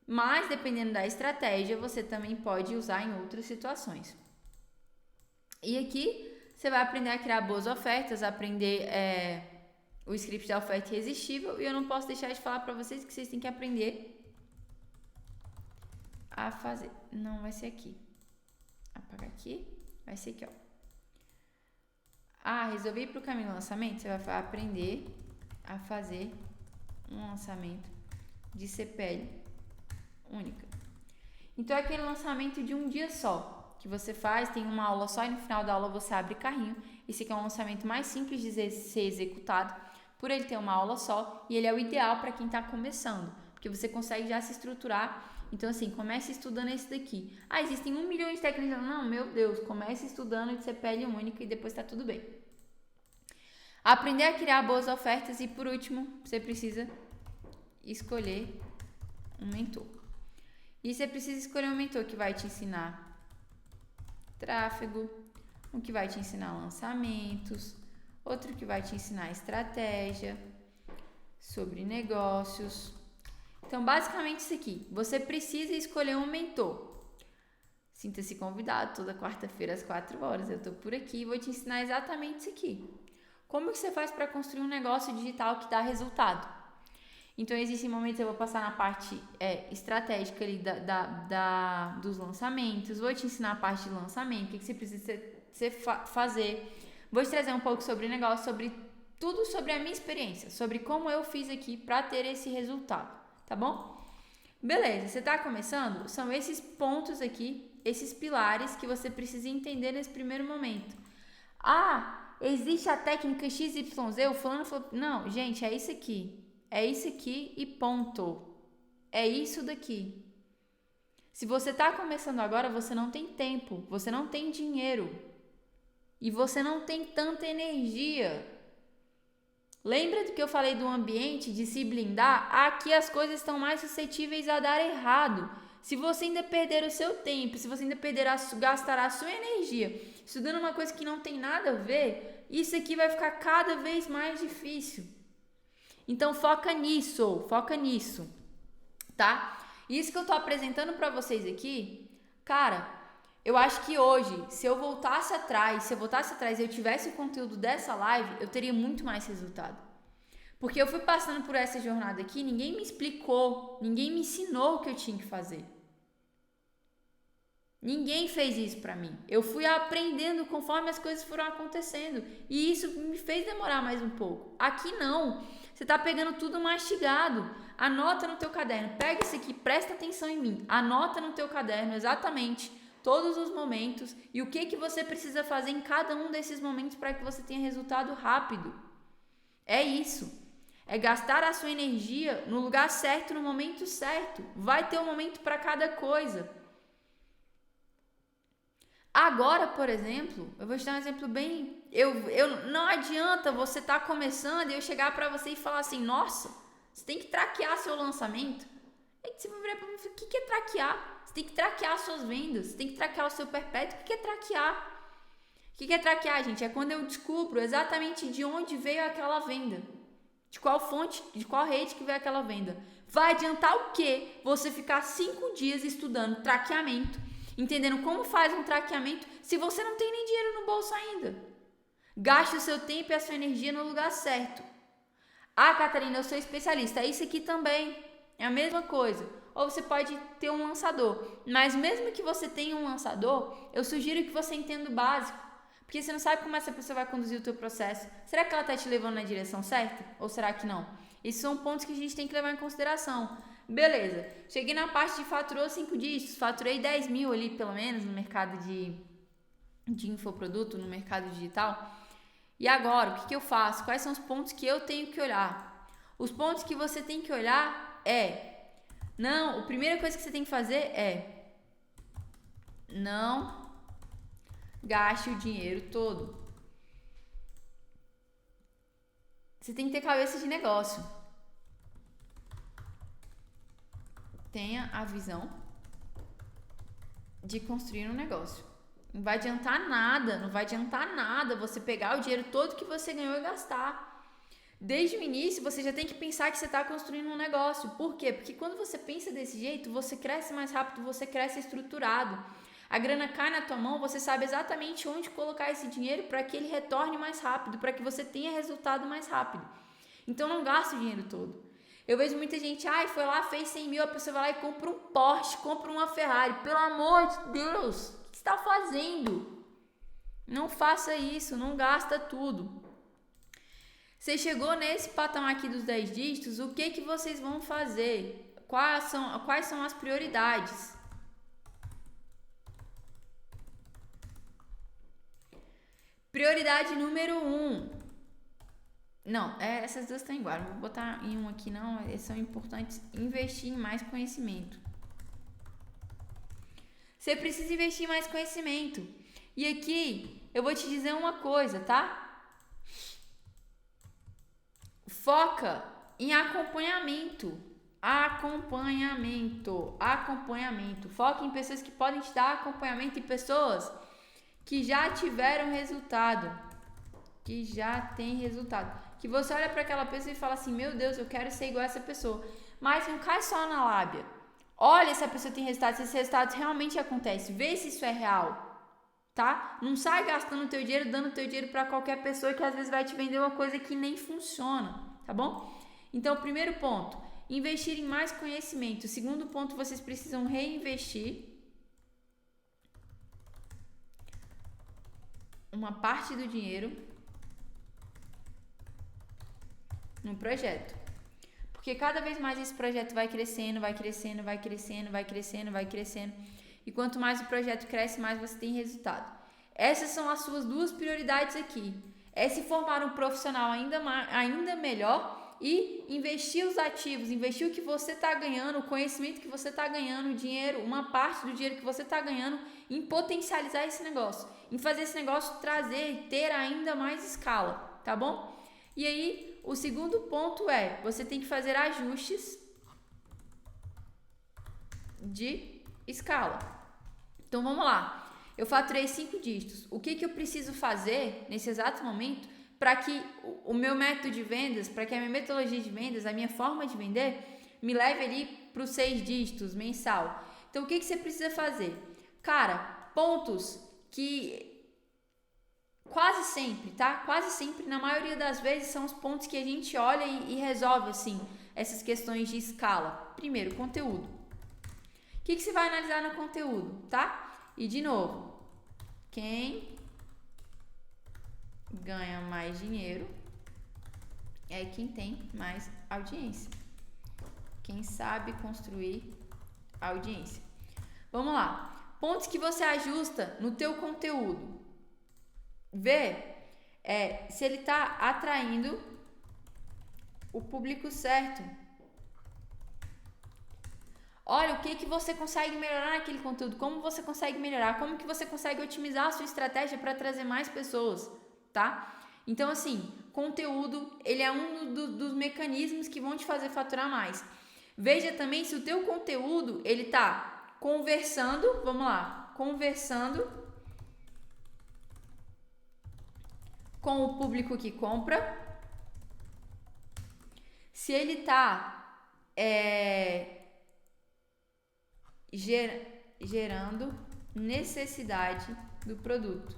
Mas, dependendo da estratégia, você também pode usar em outras situações. E aqui, você vai aprender a criar boas ofertas, aprender o script da oferta irresistível. E eu não posso deixar de falar para vocês que vocês têm que aprender a fazer. Não vai ser aqui. Apagar aqui. Vai ser aqui, ó. Resolvi ir para o caminho do lançamento. Você vai aprender a fazer um lançamento de CPL única. Então, é aquele lançamento de um dia só que você faz, tem uma aula só e no final da aula você abre carrinho. Esse aqui é um lançamento mais simples de ser executado, por ele ter uma aula só, e ele é o ideal para quem está começando, porque você consegue já se estruturar. Então, assim, comece estudando esse daqui. Existem 1 milhão de técnicas. Não, meu Deus, comece estudando de CPL única e depois tá tudo bem. Aprender a criar boas ofertas e, por último, você precisa escolher um mentor. E você precisa escolher um mentor que vai te ensinar tráfego, um que vai te ensinar lançamentos, outro que vai te ensinar estratégia, sobre negócios. Então, basicamente isso aqui. Você precisa escolher um mentor. Sinta-se convidado toda quarta-feira às 4 horas. Eu tô por aqui e vou te ensinar exatamente isso aqui. Como que você faz para construir um negócio digital que dá resultado? Então, existem momentos eu vou passar na parte estratégica ali dos lançamentos, vou te ensinar a parte de lançamento, o que você precisa fazer. Vou te trazer um pouco sobre o negócio, sobre tudo sobre a minha experiência, sobre como eu fiz aqui para ter esse resultado, tá bom? Beleza, você está começando? São esses pontos aqui, esses pilares que você precisa entender nesse primeiro momento. Existe a técnica XYZ, o fulano falou... Não, gente, é isso aqui. É isso aqui e ponto. É isso daqui. Se você está começando agora, você não tem tempo, você não tem dinheiro e você não tem tanta energia. Lembra do que eu falei do ambiente, de se blindar? Aqui as coisas estão mais suscetíveis a dar errado. Se você ainda perder o seu tempo, se você ainda gastar a sua energia estudando uma coisa que não tem nada a ver, isso aqui vai ficar cada vez mais difícil. Então foca nisso, tá? Isso que eu tô apresentando pra vocês aqui, cara, eu acho que hoje, se eu voltasse atrás e eu tivesse o conteúdo dessa live, eu teria muito mais resultado. Porque eu fui passando por essa jornada aqui, ninguém me explicou, ninguém me ensinou o que eu tinha que fazer. Ninguém fez isso pra mim. Eu fui aprendendo conforme as coisas foram acontecendo. E isso me fez demorar mais um pouco. Aqui não. Você tá pegando tudo mastigado. Anota no teu caderno. Pega isso aqui, presta atenção em mim. Anota no teu caderno exatamente todos os momentos e o que você precisa fazer em cada um desses momentos para que você tenha resultado rápido. É isso. É gastar a sua energia no lugar certo, no momento certo. Vai ter um momento para cada coisa. Agora, por exemplo, eu vou te dar um exemplo bem... não adianta você estar começando e eu chegar para você e falar assim, nossa, você tem que traquear seu lançamento. Aí você vai virar para mim e falar, o que é traquear? Você tem que traquear suas vendas, você tem que traquear o seu perpétuo. O que é traquear? O que é traquear, gente? É quando eu descubro exatamente de onde veio aquela venda. De qual fonte, de qual rede que veio aquela venda. Vai adiantar o quê? Você ficar 5 dias estudando traqueamento, entendendo como faz um traqueamento, se você não tem nem dinheiro no bolso ainda. Gaste o seu tempo e a sua energia no lugar certo. Ah, Catarina, eu sou especialista. É isso aqui também. É a mesma coisa. Ou você pode ter um lançador. Mas mesmo que você tenha um lançador, eu sugiro que você entenda o básico. Porque você não sabe como essa pessoa vai conduzir o teu processo. Será que ela está te levando na direção certa? Ou será que não? Esses são pontos que a gente tem que levar em consideração. Beleza. Cheguei na parte de faturou 5 dígitos. Faturei 10 mil ali, pelo menos, no mercado de infoproduto, no mercado digital. E agora, o que eu faço? Quais são os pontos que eu tenho que olhar? Os pontos que você tem que olhar a primeira coisa que você tem que fazer é não gaste o dinheiro todo. Você tem que ter cabeça de negócio. Tenha a visão de construir um negócio. Não vai adiantar nada você pegar o dinheiro todo que você ganhou e gastar. Desde o início, você já tem que pensar que você está construindo um negócio. Por quê? Porque quando você pensa desse jeito, você cresce mais rápido, você cresce estruturado. A grana cai na tua mão, você sabe exatamente onde colocar esse dinheiro para que ele retorne mais rápido, para que você tenha resultado mais rápido. Então não gaste o dinheiro todo. Eu vejo muita gente, foi lá, fez 100 mil, a pessoa vai lá e compra um Porsche, compra uma Ferrari. Pelo amor de Deus, o que você está fazendo? Não faça isso, não gasta tudo. Você chegou nesse patamar aqui dos 10 dígitos, o que vocês vão fazer? Quais são as prioridades? Prioridade número 1. Não, essas duas estão iguais. Não vou botar em um aqui não, são importantes. Investir em mais conhecimento. Você precisa investir em mais conhecimento. E aqui, eu vou te dizer uma coisa, tá? Foca em acompanhamento. Foca em pessoas que podem te dar acompanhamento e pessoas que já tiveram resultado. Que já tem resultado. Que você olha para aquela pessoa e fala assim, meu Deus, eu quero ser igual a essa pessoa. Mas não cai só na lábia. Olha se a pessoa tem resultados, se esses resultados realmente acontecem. Vê se isso é real. Tá? Não sai gastando teu dinheiro, dando teu dinheiro para qualquer pessoa que às vezes vai te vender uma coisa que nem funciona. Tá bom? Então, primeiro ponto, investir em mais conhecimento. Segundo ponto, vocês precisam reinvestir uma parte do dinheiro no projeto. Porque cada vez mais esse projeto vai crescendo. E quanto mais o projeto cresce, mais você tem resultado. Essas são as suas duas prioridades aqui. É se formar um profissional ainda melhor e investir os ativos, investir o que você está ganhando, o conhecimento que você está ganhando, o dinheiro, uma parte do dinheiro que você está ganhando, em potencializar esse negócio, em fazer esse negócio ter ainda mais escala, tá bom? E aí, o segundo ponto você tem que fazer ajustes de escala. Então, vamos lá. Eu faturei 5 dígitos. O que eu preciso fazer nesse exato momento para que o meu método de vendas, para que a minha metodologia de vendas, a minha forma de vender, me leve ali para os 6 dígitos mensal? Então, o que você precisa fazer? Cara, pontos que quase sempre, tá? Quase sempre, na maioria das vezes, são os pontos que a gente olha e resolve, assim, essas questões de escala. Primeiro, conteúdo. O que você vai analisar no conteúdo, tá? E de novo, quem ganha mais dinheiro é quem tem mais audiência. Quem sabe construir audiência. Vamos lá. Pontos que você ajusta no teu conteúdo. Vê se ele está atraindo o público certo. Olha o que você consegue melhorar naquele conteúdo, como você consegue melhorar, como que você consegue otimizar a sua estratégia para trazer mais pessoas, tá? Então, assim, conteúdo, ele é um dos mecanismos que vão te fazer faturar mais. Veja também se o teu conteúdo, ele tá conversando, vamos lá, conversando com o público que compra, se ele tá gerando necessidade do produto.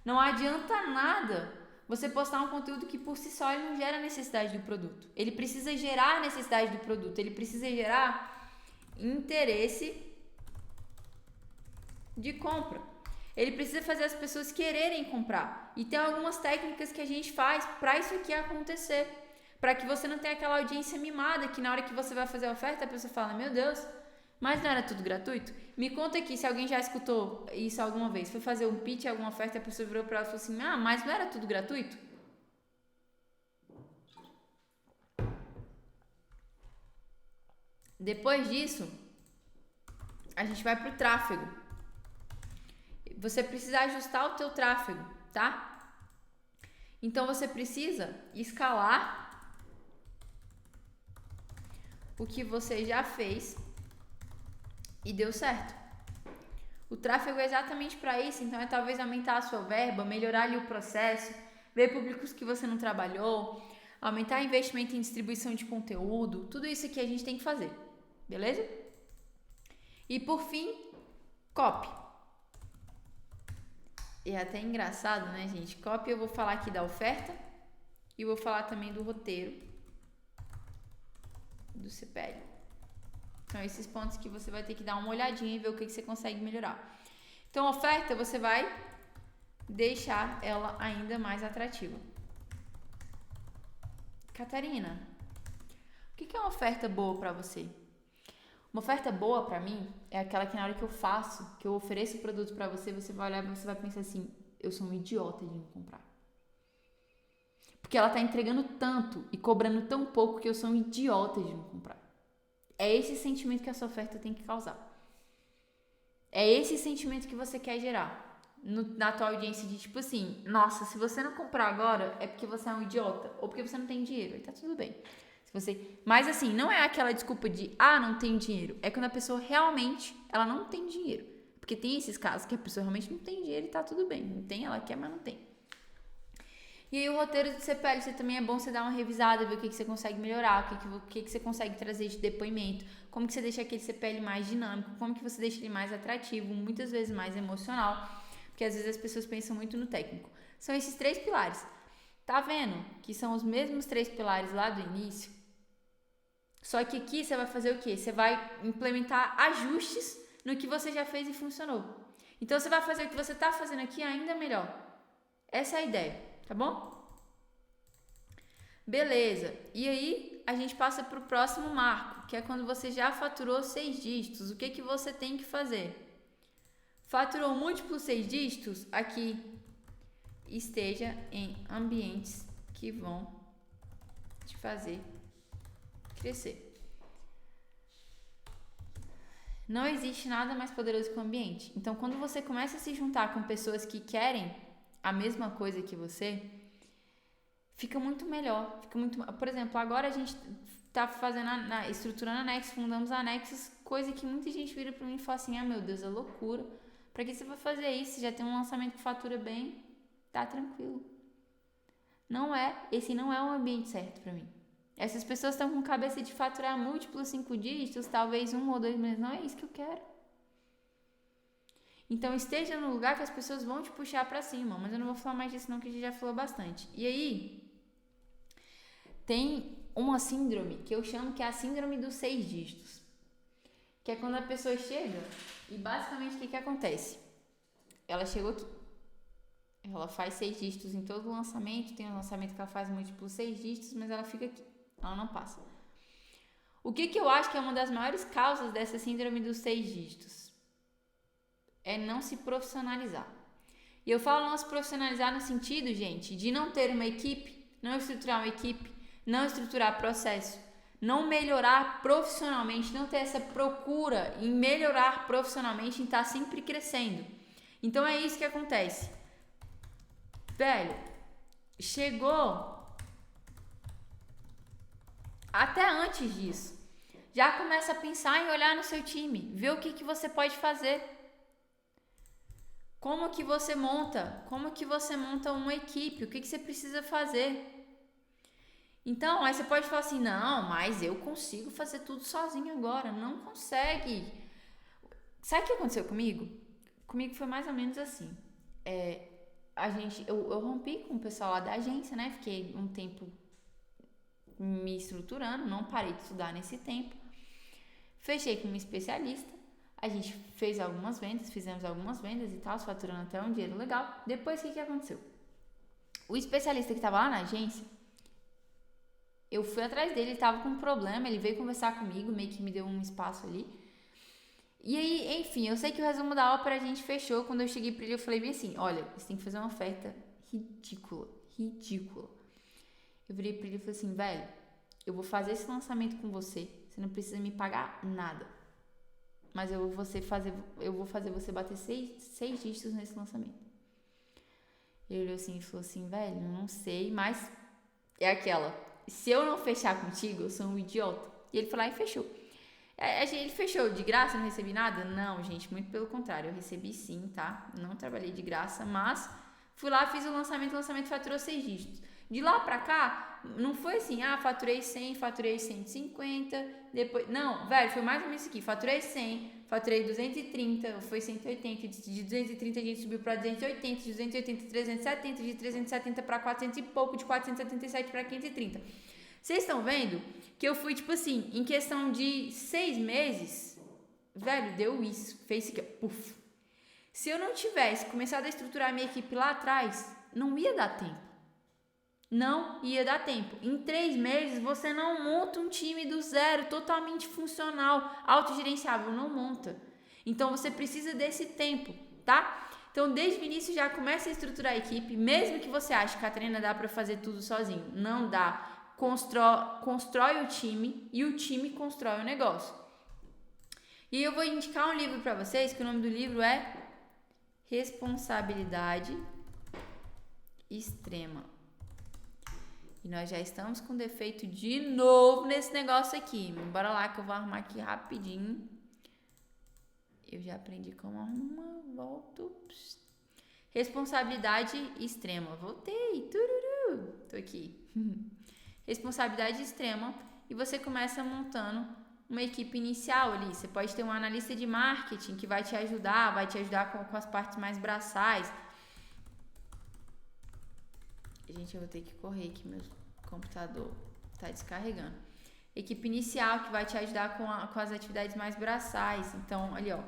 Não adianta nada você postar um conteúdo que por si só ele não gera necessidade do produto. Ele precisa gerar necessidade do produto, ele precisa gerar interesse de compra. Ele precisa fazer as pessoas quererem comprar. E tem algumas técnicas que a gente faz para isso aqui acontecer. Para que você não tenha aquela audiência mimada que na hora que você vai fazer a oferta a pessoa fala, meu Deus, mas não era tudo gratuito? Me conta aqui se alguém já escutou isso alguma vez. Foi fazer um pitch, alguma oferta, a pessoa virou para ela e falou assim, mas não era tudo gratuito? Depois disso, a gente vai pro tráfego. Você precisa ajustar o teu tráfego, tá? Então você precisa escalar o que você já fez e deu certo. O tráfego é exatamente para isso, então é talvez aumentar a sua verba, melhorar ali o processo, ver públicos que você não trabalhou, aumentar investimento em distribuição de conteúdo, tudo isso aqui a gente tem que fazer, beleza? E por fim, copy. É até engraçado, né, gente? Copy eu vou falar aqui da oferta e vou falar também do roteiro do CPL. São esses pontos que você vai ter que dar uma olhadinha e ver o que você consegue melhorar. Então, a oferta você vai deixar ela ainda mais atrativa. Catarina, o que é uma oferta boa para você? Uma oferta boa para mim é aquela que na hora que eu faço, que eu ofereço o produto para você, você vai olhar e você vai pensar assim, eu sou um idiota de não comprar. Porque ela tá entregando tanto e cobrando tão pouco que eu sou um idiota de não comprar. É esse sentimento que a sua oferta tem que causar. É esse sentimento que você quer gerar na tua audiência de tipo assim, nossa, se você não comprar agora é porque você é um idiota ou porque você não tem dinheiro, e tá tudo bem. Mas assim, não é aquela desculpa de não tenho dinheiro, é quando a pessoa realmente ela não tem dinheiro. Porque tem esses casos que a pessoa realmente não tem dinheiro e tá tudo bem. Não tem, ela quer, mas não tem. E aí o roteiro do CPL, você também é bom você dar uma revisada, ver o que você consegue melhorar, o que você consegue trazer de depoimento, como que você deixa aquele CPL mais dinâmico, como que você deixa ele mais atrativo, muitas vezes mais emocional, porque às vezes as pessoas pensam muito no técnico. São esses 3 pilares. Tá vendo que são os mesmos 3 pilares lá do início? Só que aqui você vai fazer o quê? Você vai implementar ajustes no que você já fez e funcionou. Então você vai fazer o que você está fazendo aqui ainda melhor. Essa é a ideia, tá bom? Beleza. E aí a gente passa para o próximo marco, que é quando você já faturou 6 dígitos. O que você tem que fazer? Faturou múltiplos 6 dígitos? Aqui esteja em ambientes que vão te fazer crescer. Não existe nada mais poderoso que o ambiente. Então, quando você começa a se juntar com pessoas que querem a mesma coisa que você, fica muito melhor. Por exemplo, agora a gente tá fazendo estruturando a Nexus, fundamos a Nexus, coisa que muita gente vira pra mim e fala assim, meu Deus, é loucura. Pra que você vai fazer isso? Já tem um lançamento que fatura bem, tá tranquilo. Esse não é o ambiente certo pra mim. Essas pessoas estão com cabeça de faturar múltiplos 5 dígitos, talvez 1 ou 2 meses. Não é isso que eu quero. Então esteja no lugar que as pessoas vão te puxar pra cima. Mas eu não vou falar mais disso não, que a gente já falou bastante. E aí, tem uma síndrome que eu chamo que é a síndrome dos 6 dígitos. Que é quando a pessoa chega e basicamente o que acontece? Ela chegou aqui. Ela faz 6 dígitos em todo o lançamento. Tem um lançamento que ela faz múltiplos 6 dígitos, mas ela fica aqui. Ela não passa. O que eu acho que é uma das maiores causas dessa síndrome dos 6 dígitos? É não se profissionalizar. E eu falo não se profissionalizar no sentido, gente, de não ter uma equipe, não estruturar uma equipe, não estruturar processo, não melhorar profissionalmente, não ter essa procura em melhorar profissionalmente, em estar sempre crescendo. Então é isso que acontece. Velho, chegou até antes disso. Já começa a pensar em olhar no seu time, ver o que você pode fazer. Como que você monta uma equipe, o que você precisa fazer. Então, aí você pode falar assim, não, mas eu consigo fazer tudo sozinho agora. Não consegue. Sabe o que aconteceu comigo? Comigo foi mais ou menos assim. Eu rompi com o pessoal lá da agência, né? Fiquei um tempo me estruturando, não parei de estudar nesse tempo. Fechei com uma especialista. A gente fizemos algumas vendas e tal, faturando até um dinheiro legal. Depois, o que aconteceu? O especialista que estava lá na agência, eu fui atrás dele, ele tava com um problema, ele veio conversar comigo, meio que me deu um espaço ali. E aí, enfim, eu sei que o resumo da ópera a gente fechou. Quando eu cheguei pra ele, eu falei bem assim, olha, você tem que fazer uma oferta ridícula. Eu virei pra ele e falei assim, velho, eu vou fazer esse lançamento com você não precisa me pagar nada. Mas eu vou fazer você bater 6 dígitos nesse lançamento. Ele olhou assim e falou assim, velho, não sei, mas é aquela... Se eu não fechar contigo, eu sou um idiota. E ele foi lá e fechou. Ele fechou de graça, não recebi nada? Não, gente, muito pelo contrário. Eu recebi sim, tá? Não trabalhei de graça, mas fui lá, fiz o lançamento faturou 6 dígitos. De lá pra cá, não foi assim, faturei 100, faturei 150, depois... Não, velho, foi mais ou menos isso aqui. Faturei 100, faturei 230, foi 180, de 230 a gente subiu pra 280, de 280 370, de 370 pra 400 e pouco, de 477 pra 530. Vocês estão vendo que eu fui, tipo assim, em questão de 6 meses, velho, deu isso, fez isso aqui, puf. Se eu não tivesse começado a estruturar a minha equipe lá atrás, não ia dar tempo. Não ia dar tempo. Em 3 meses, você não monta um time do zero, totalmente funcional, autogerenciável, não monta. Então, você precisa desse tempo, tá? Então, desde o início, já começa a estruturar a equipe, mesmo que você ache que, Catarina, dá pra fazer tudo sozinho. Não dá. Constrói o time e o time constrói o negócio. E eu vou indicar um livro pra vocês, que o nome do livro é Responsabilidade Extrema. E nós já estamos com defeito de novo nesse negócio aqui. Bora lá que eu vou arrumar aqui rapidinho. Eu já aprendi como arrumar. Volto. Responsabilidade extrema. Voltei. Tururu. Tô aqui. Responsabilidade extrema. E você começa montando uma equipe inicial ali. Você pode ter um analista de marketing que vai te ajudar com as partes mais braçais. Gente, eu vou ter que correr que meu computador tá descarregando. Equipe inicial que vai te ajudar com as atividades mais braçais. Então, ali ó,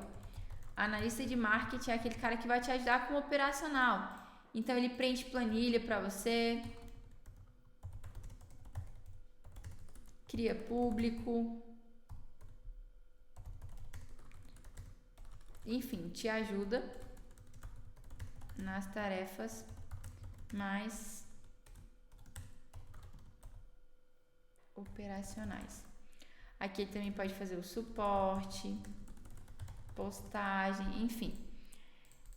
analista de marketing é aquele cara que vai te ajudar com o operacional. Então, ele preenche planilha para você, cria público, enfim, te ajuda nas tarefas mais operacionais. Aqui ele também pode fazer o suporte, postagem, enfim.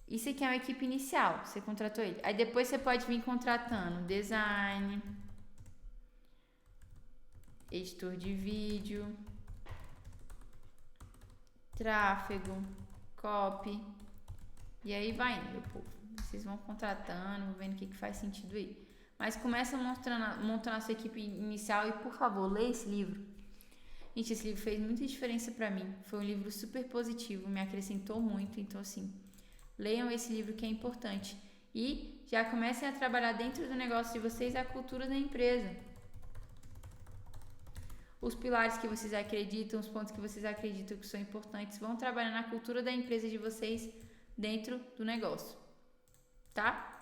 Isso aqui é uma equipe inicial, você contratou ele. Aí depois você pode vir contratando design, editor de vídeo, tráfego, copy. E aí vai indo, meu povo. Vocês vão contratando, vendo o que faz sentido aí. Mas começa montando a sua equipe inicial e, por favor, leia esse livro. Gente, esse livro fez muita diferença pra mim. Foi um livro super positivo, me acrescentou muito. Então, assim, leiam esse livro que é importante. E já comecem a trabalhar dentro do negócio de vocês a cultura da empresa. Os pilares que vocês acreditam, os pontos que vocês acreditam que são importantes, vão trabalhar na cultura da empresa de vocês dentro do negócio. Tá?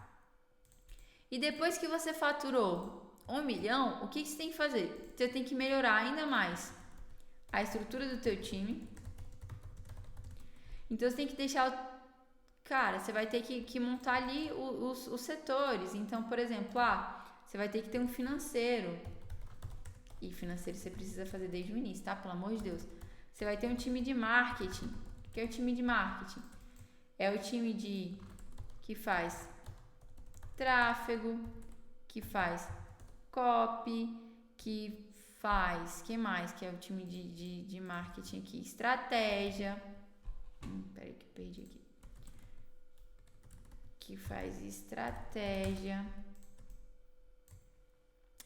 E depois que você faturou 1 milhão, o que você tem que fazer? Você tem que melhorar ainda mais a estrutura do teu time. Então, você tem que deixar... Cara, você vai ter que montar ali os setores. Então, por exemplo, você vai ter que ter um financeiro. E financeiro você precisa fazer desde o início, tá? Pelo amor de Deus. Você vai ter um time de marketing. O que é o time de marketing? É o time que faz tráfego, que faz copy, que faz... que mais? Que é o time de marketing aqui? Estratégia. Peraí que eu perdi aqui. Que faz estratégia.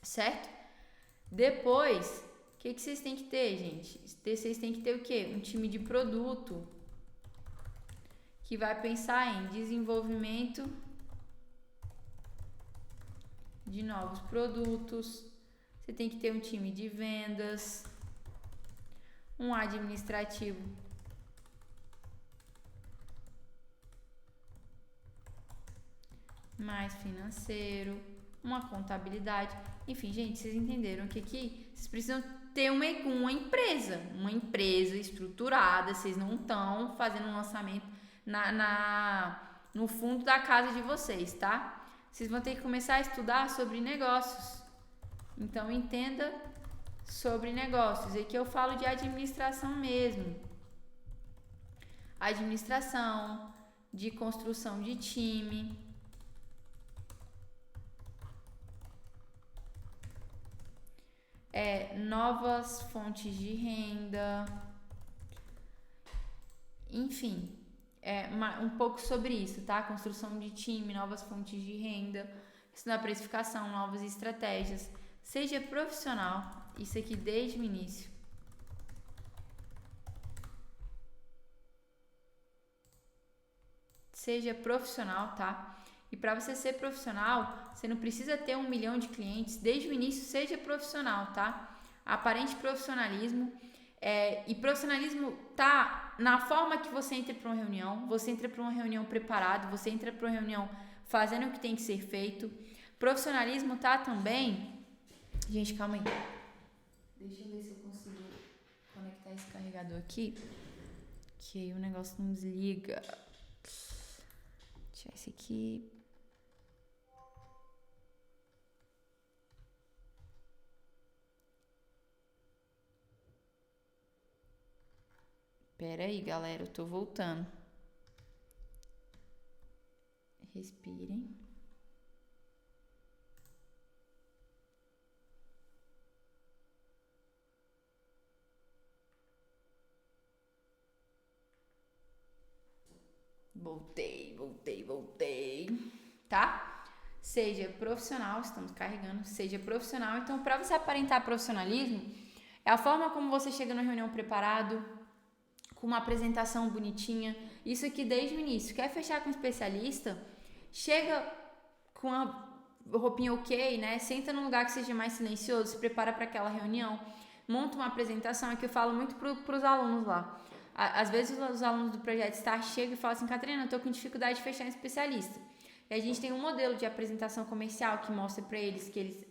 Certo? Depois, o que vocês têm que ter, gente? Vocês têm que ter o quê? Um time de produto que vai pensar em desenvolvimento de novos produtos. Você tem que ter um time de vendas, um administrativo mais financeiro, uma contabilidade. Enfim, gente, vocês entenderam que aqui vocês precisam ter uma empresa estruturada. Vocês não estão fazendo um lançamento no fundo da casa de vocês, tá? Vocês vão ter que começar a estudar sobre negócios. Então, entenda sobre negócios. Aqui eu falo de administração mesmo. Administração, de construção de time. Novas fontes de renda. Enfim, um pouco sobre isso, tá? Construção de time, novas fontes de renda, estudar precificação, novas estratégias. Seja profissional, isso aqui desde o início. Seja profissional, tá? E para você ser profissional, você não precisa ter 1 milhão de clientes. Desde o início, seja profissional, tá? Aparente profissionalismo. E profissionalismo tá na forma que você entra para uma reunião. Você entra para uma reunião preparado. Você entra para uma reunião fazendo o que tem que ser feito. Profissionalismo tá também... Gente, calma aí. Deixa eu ver se eu consigo conectar esse carregador aqui. Que aí o negócio não desliga. Tirar esse aqui. Pera aí, galera, eu tô voltando. Respirem. Voltei. Tá? Seja profissional, estamos carregando. Seja profissional. Então, para você aparentar profissionalismo, é a forma como você chega na reunião preparado, com uma apresentação bonitinha. Isso aqui desde o início. Quer fechar com um especialista? Chega com a roupinha ok, né? Senta num lugar que seja mais silencioso, se prepara para aquela reunião, monta uma apresentação. É que eu falo muito para os alunos lá. Às vezes os alunos do Projeto Start chegam e falam assim: Catarina, eu tô com dificuldade de fechar um especialista. E a gente tem um modelo de apresentação comercial que mostra para eles que eles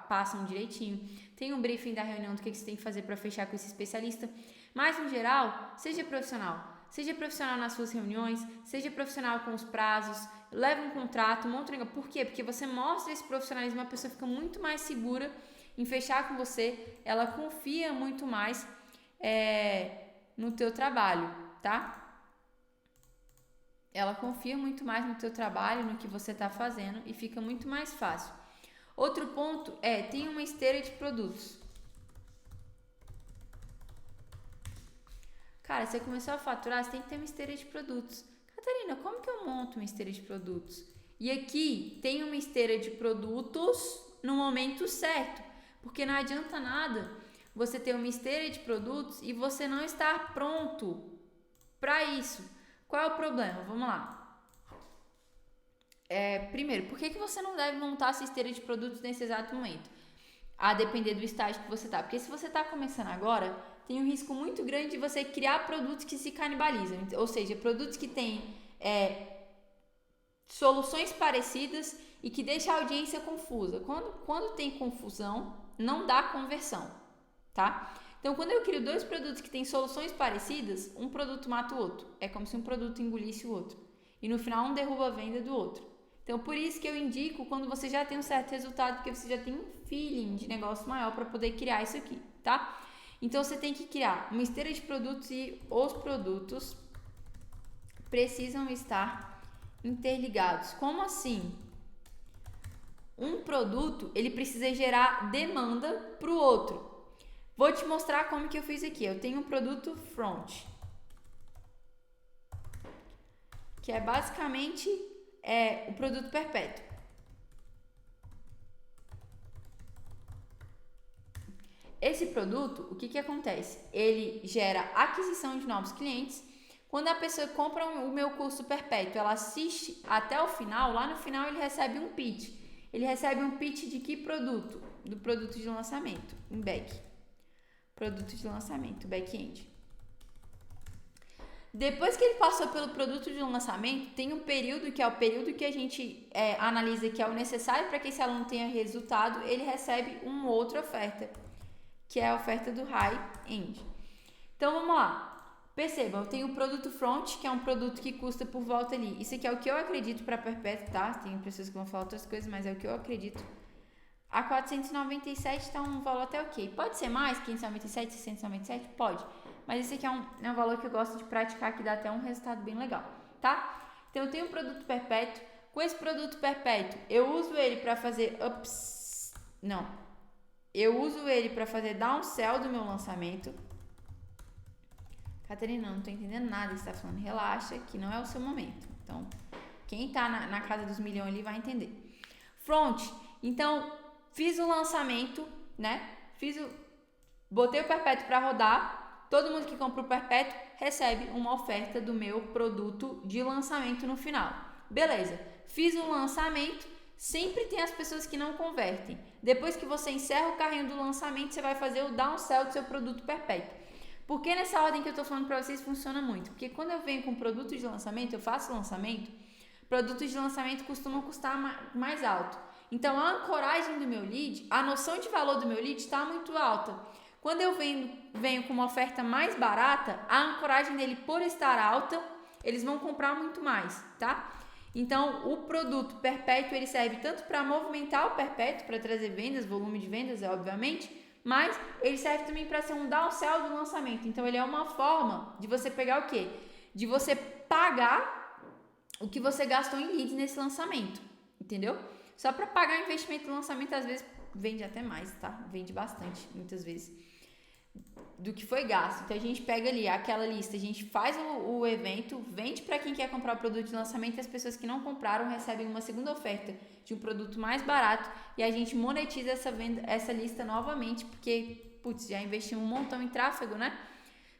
passam direitinho. Tem um briefing da reunião do que você tem que fazer para fechar com esse especialista. Mas, no geral, seja profissional. Seja profissional nas suas reuniões, seja profissional com os prazos, leve um contrato, monta um negócio. Por quê? Porque você mostra esse profissionalismo, a pessoa fica muito mais segura em fechar com você, ela confia muito mais no teu trabalho, tá? Ela confia muito mais no teu trabalho, no que você está fazendo e fica muito mais fácil. Outro ponto tem uma esteira de produtos. Cara, você começou a faturar, você tem que ter uma esteira de produtos. Catarina, como que eu monto uma esteira de produtos? E aqui tem uma esteira de produtos no momento certo, porque não adianta nada você ter uma esteira de produtos e você não estar pronto para isso. Qual é o problema? Vamos lá. Primeiro, por que você não deve montar essa esteira de produtos nesse exato momento? A depender do estágio que você está. Porque se você está começando agora, tem um risco muito grande de você criar produtos que se canibalizam. Ou seja, produtos que têm soluções parecidas e que deixam a audiência confusa. Quando tem confusão, não dá conversão, tá? Então, quando eu crio 2 produtos que têm soluções parecidas, um produto mata o outro. É como se um produto engolisse o outro. E no final, um derruba a venda do outro. Então, por isso que eu indico quando você já tem um certo resultado, porque você já tem um feeling de negócio maior para poder criar isso aqui, tá? Então, você tem que criar uma esteira de produtos e os produtos precisam estar interligados. Como assim? Um produto, ele precisa gerar demanda para o outro. Vou te mostrar como que eu fiz aqui. Eu tenho um produto front, que é basicamente o produto perpétuo. Esse produto, o que que acontece? Ele gera aquisição de novos clientes. Quando a pessoa compra o meu curso perpétuo, ela assiste até o final, lá no final ele recebe um pitch. Ele recebe um pitch de que produto? Do produto de lançamento, em back. Produto de lançamento, back-end. Depois que ele passou pelo produto de lançamento, tem um período que é o período que a gente analisa que é o necessário para que esse aluno tenha resultado, ele recebe uma outra oferta, que é a oferta do high-end. Então, vamos lá. Percebam, eu tenho o produto front, que é um produto que custa por volta ali. Isso aqui é o que eu acredito para perpétuo, tá? Tem pessoas que vão falar outras coisas, mas é o que eu acredito. A 497 tá um valor até ok. Pode ser mais, 597, 697? Pode. Mas esse aqui é um valor que eu gosto de praticar, que dá até um resultado bem legal, tá? Então, eu tenho um produto perpétuo. Com esse produto perpétuo, eu uso ele para fazer Eu uso ele para fazer downsell do meu lançamento. Catarina, não tô entendendo nada que você tá falando. Relaxa, que não é o seu momento. Então, quem tá na casa dos milhões ali vai entender. Front. Então, fiz o lançamento, né? Botei o perpétuo para rodar. Todo mundo que compra o perpétuo recebe uma oferta do meu produto de lançamento no final. Beleza. Fiz o lançamento. Sempre tem as pessoas que não convertem. Depois que você encerra o carrinho do lançamento, você vai fazer o downsell do seu produto perpétuo. Por que nessa ordem que eu tô falando para vocês funciona muito? Porque quando eu venho com produto de lançamento, eu faço lançamento, produtos de lançamento costumam custar mais alto. Então, a ancoragem do meu lead, a noção de valor do meu lead está muito alta. Quando eu venho com uma oferta mais barata, a ancoragem dele, por estar alta, eles vão comprar muito mais, tá? Então, o produto perpétuo, ele serve tanto para movimentar o perpétuo, para trazer vendas, volume de vendas, obviamente, mas ele serve também para ser um downsell do lançamento. Então, ele é uma forma de você pegar o quê? De você pagar o que você gastou em leads nesse lançamento, entendeu? Só para pagar o investimento do lançamento, às vezes, vende até mais, tá? Vende bastante, muitas vezes, do que foi gasto. Então, a gente pega ali aquela lista, a gente faz o evento, vende para quem quer comprar o produto de lançamento e as pessoas que não compraram recebem uma segunda oferta de um produto mais barato e a gente monetiza essa lista novamente, porque, putz, já investimos um montão em tráfego, né?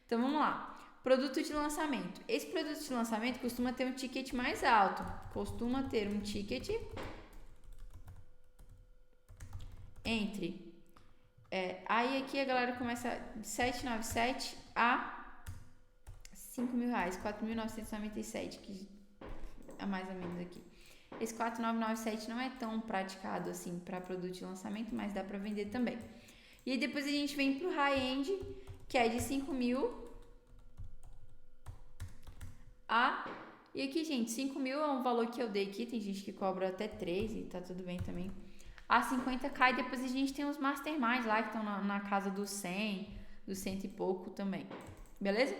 Então, vamos lá. Produto de lançamento. Esse produto de lançamento costuma ter um ticket mais alto. Costuma ter um ticket entre... aí aqui a galera começa de 797 a 5 mil reais, 4.997, que é mais ou menos aqui. Esse 4.997 não é tão praticado assim para produto de lançamento, mas dá para vender também. E aí depois a gente vem pro high-end, que é de 5 mil a... E aqui, gente, 5 mil é um valor que eu dei aqui, tem gente que cobra até 3 e tá tudo bem também. A 50k e depois a gente tem os masterminds lá que estão na casa dos 100, dos 100 e pouco também, beleza?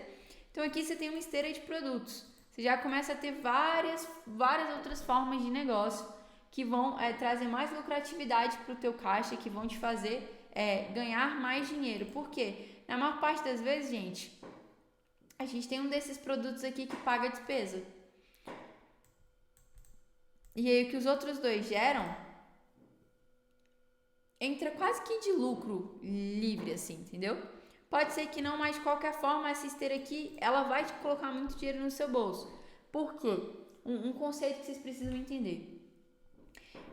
Então aqui você tem uma esteira de produtos, você já começa a ter várias outras formas de negócio que vão trazer mais lucratividade para o teu caixa, que vão te fazer ganhar mais dinheiro. Por quê? Na maior parte das vezes, gente, a gente tem um desses produtos aqui que paga a despesa. E aí o que os outros dois geram entra quase que de lucro livre, assim, entendeu? Pode ser que não, mas de qualquer forma, essa esteira aqui, ela vai te colocar muito dinheiro no seu bolso. Por quê? Um conceito que vocês precisam entender.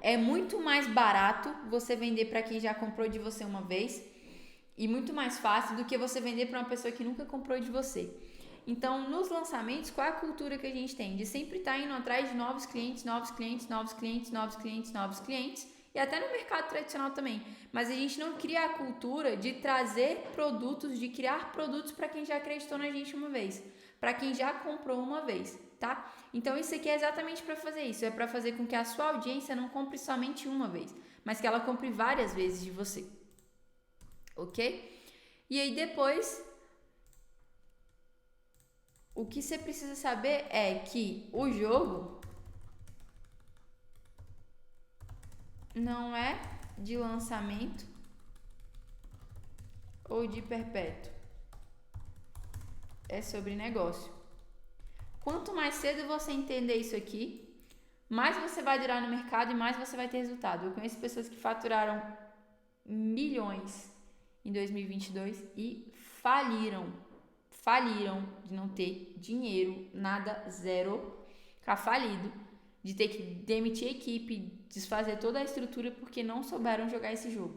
É muito mais barato você vender para quem já comprou de você uma vez e muito mais fácil do que você vender para uma pessoa que nunca comprou de você. Então, nos lançamentos, qual é a cultura que a gente tem? De sempre estar indo atrás de novos clientes, novos clientes, novos clientes, novos clientes, novos clientes. E até no mercado tradicional também. Mas a gente não cria a cultura de trazer produtos, de criar produtos para quem já acreditou na gente uma vez. Para quem já comprou uma vez, tá? Então isso aqui é exatamente para fazer isso, é para fazer com que a sua audiência não compre somente uma vez, mas que ela compre várias vezes de você, ok? E aí depois, o que você precisa saber é que o jogo não é de lançamento ou de perpétuo, é sobre negócio. Quanto mais cedo você entender isso aqui, mais você vai durar no mercado e mais você vai ter resultado. Eu conheço pessoas que faturaram milhões em 2022 e faliram de não ter dinheiro, nada, zero, ficar falido, de ter que demitir a equipe, desfazer toda a estrutura porque não souberam jogar esse jogo.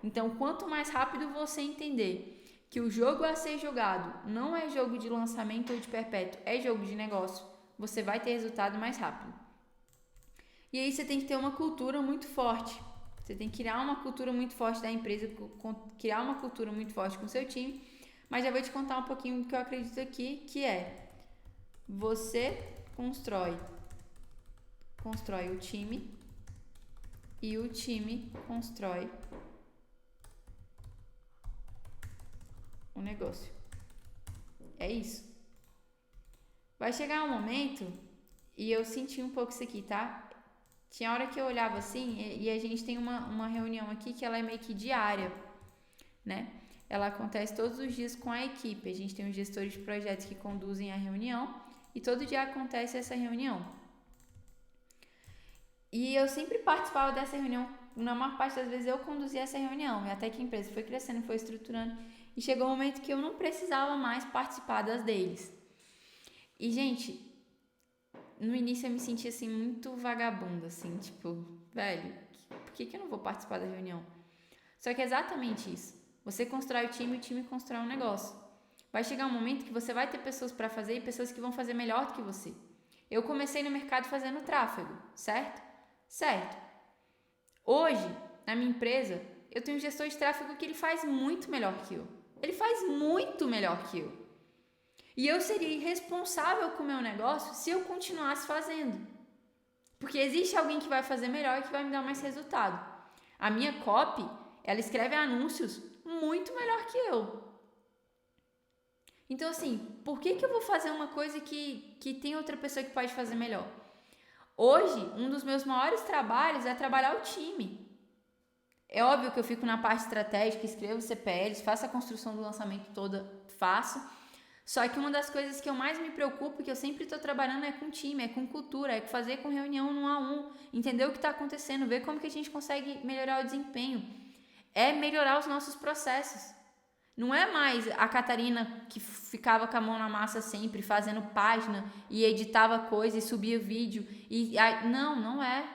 Então, quanto mais rápido você entender que o jogo a ser jogado não é jogo de lançamento ou de perpétuo, é jogo de negócio, você vai ter resultado mais rápido. E aí você tem que ter uma cultura muito forte. Você tem que criar uma cultura muito forte da empresa, criar uma cultura muito forte com o seu time. Mas já vou te contar um pouquinho do que eu acredito aqui, que é você constrói o time e o time constrói o negócio. É isso. Vai chegar um momento, e eu senti um pouco isso aqui, tá? Tinha hora que eu olhava assim, e a gente tem uma reunião aqui que ela é meio que diária, né? Ela acontece todos os dias com a equipe. A gente tem os gestores de projetos que conduzem a reunião e todo dia acontece essa reunião. E eu sempre participava dessa reunião, na maior parte das vezes eu conduzia essa reunião, e até que a empresa foi crescendo, foi estruturando, e chegou um momento que eu não precisava mais participar das deles. E, gente, no início eu me sentia assim muito vagabunda, assim, tipo, velho, por que eu não vou participar da reunião? Só que é exatamente isso. Você constrói o time constrói um negócio. Vai chegar um momento que você vai ter pessoas para fazer e pessoas que vão fazer melhor do que você. Eu comecei no mercado fazendo tráfego, certo? Certo. Hoje, na minha empresa, eu tenho um gestor de tráfego que ele faz muito melhor que eu. Ele faz muito melhor que eu. E eu seria irresponsável com o meu negócio se eu continuasse fazendo. Porque existe alguém que vai fazer melhor e que vai me dar mais resultado. A minha copy, ela escreve anúncios muito melhor que eu. Então, assim, por que eu vou fazer uma coisa que tem outra pessoa que pode fazer melhor? Hoje, um dos meus maiores trabalhos é trabalhar o time. É óbvio que eu fico na parte estratégica, escrevo CPLs, faço a construção do lançamento toda, faço. Só que uma das coisas que eu mais me preocupo, que eu sempre estou trabalhando, é com time, é com cultura, é fazer com reunião 1 a 1, entender o que está acontecendo, ver como que a gente consegue melhorar o desempenho. É melhorar os nossos processos. Não é mais a Catarina que ficava com a mão na massa sempre, fazendo página e editava coisa e subia vídeo. Não é.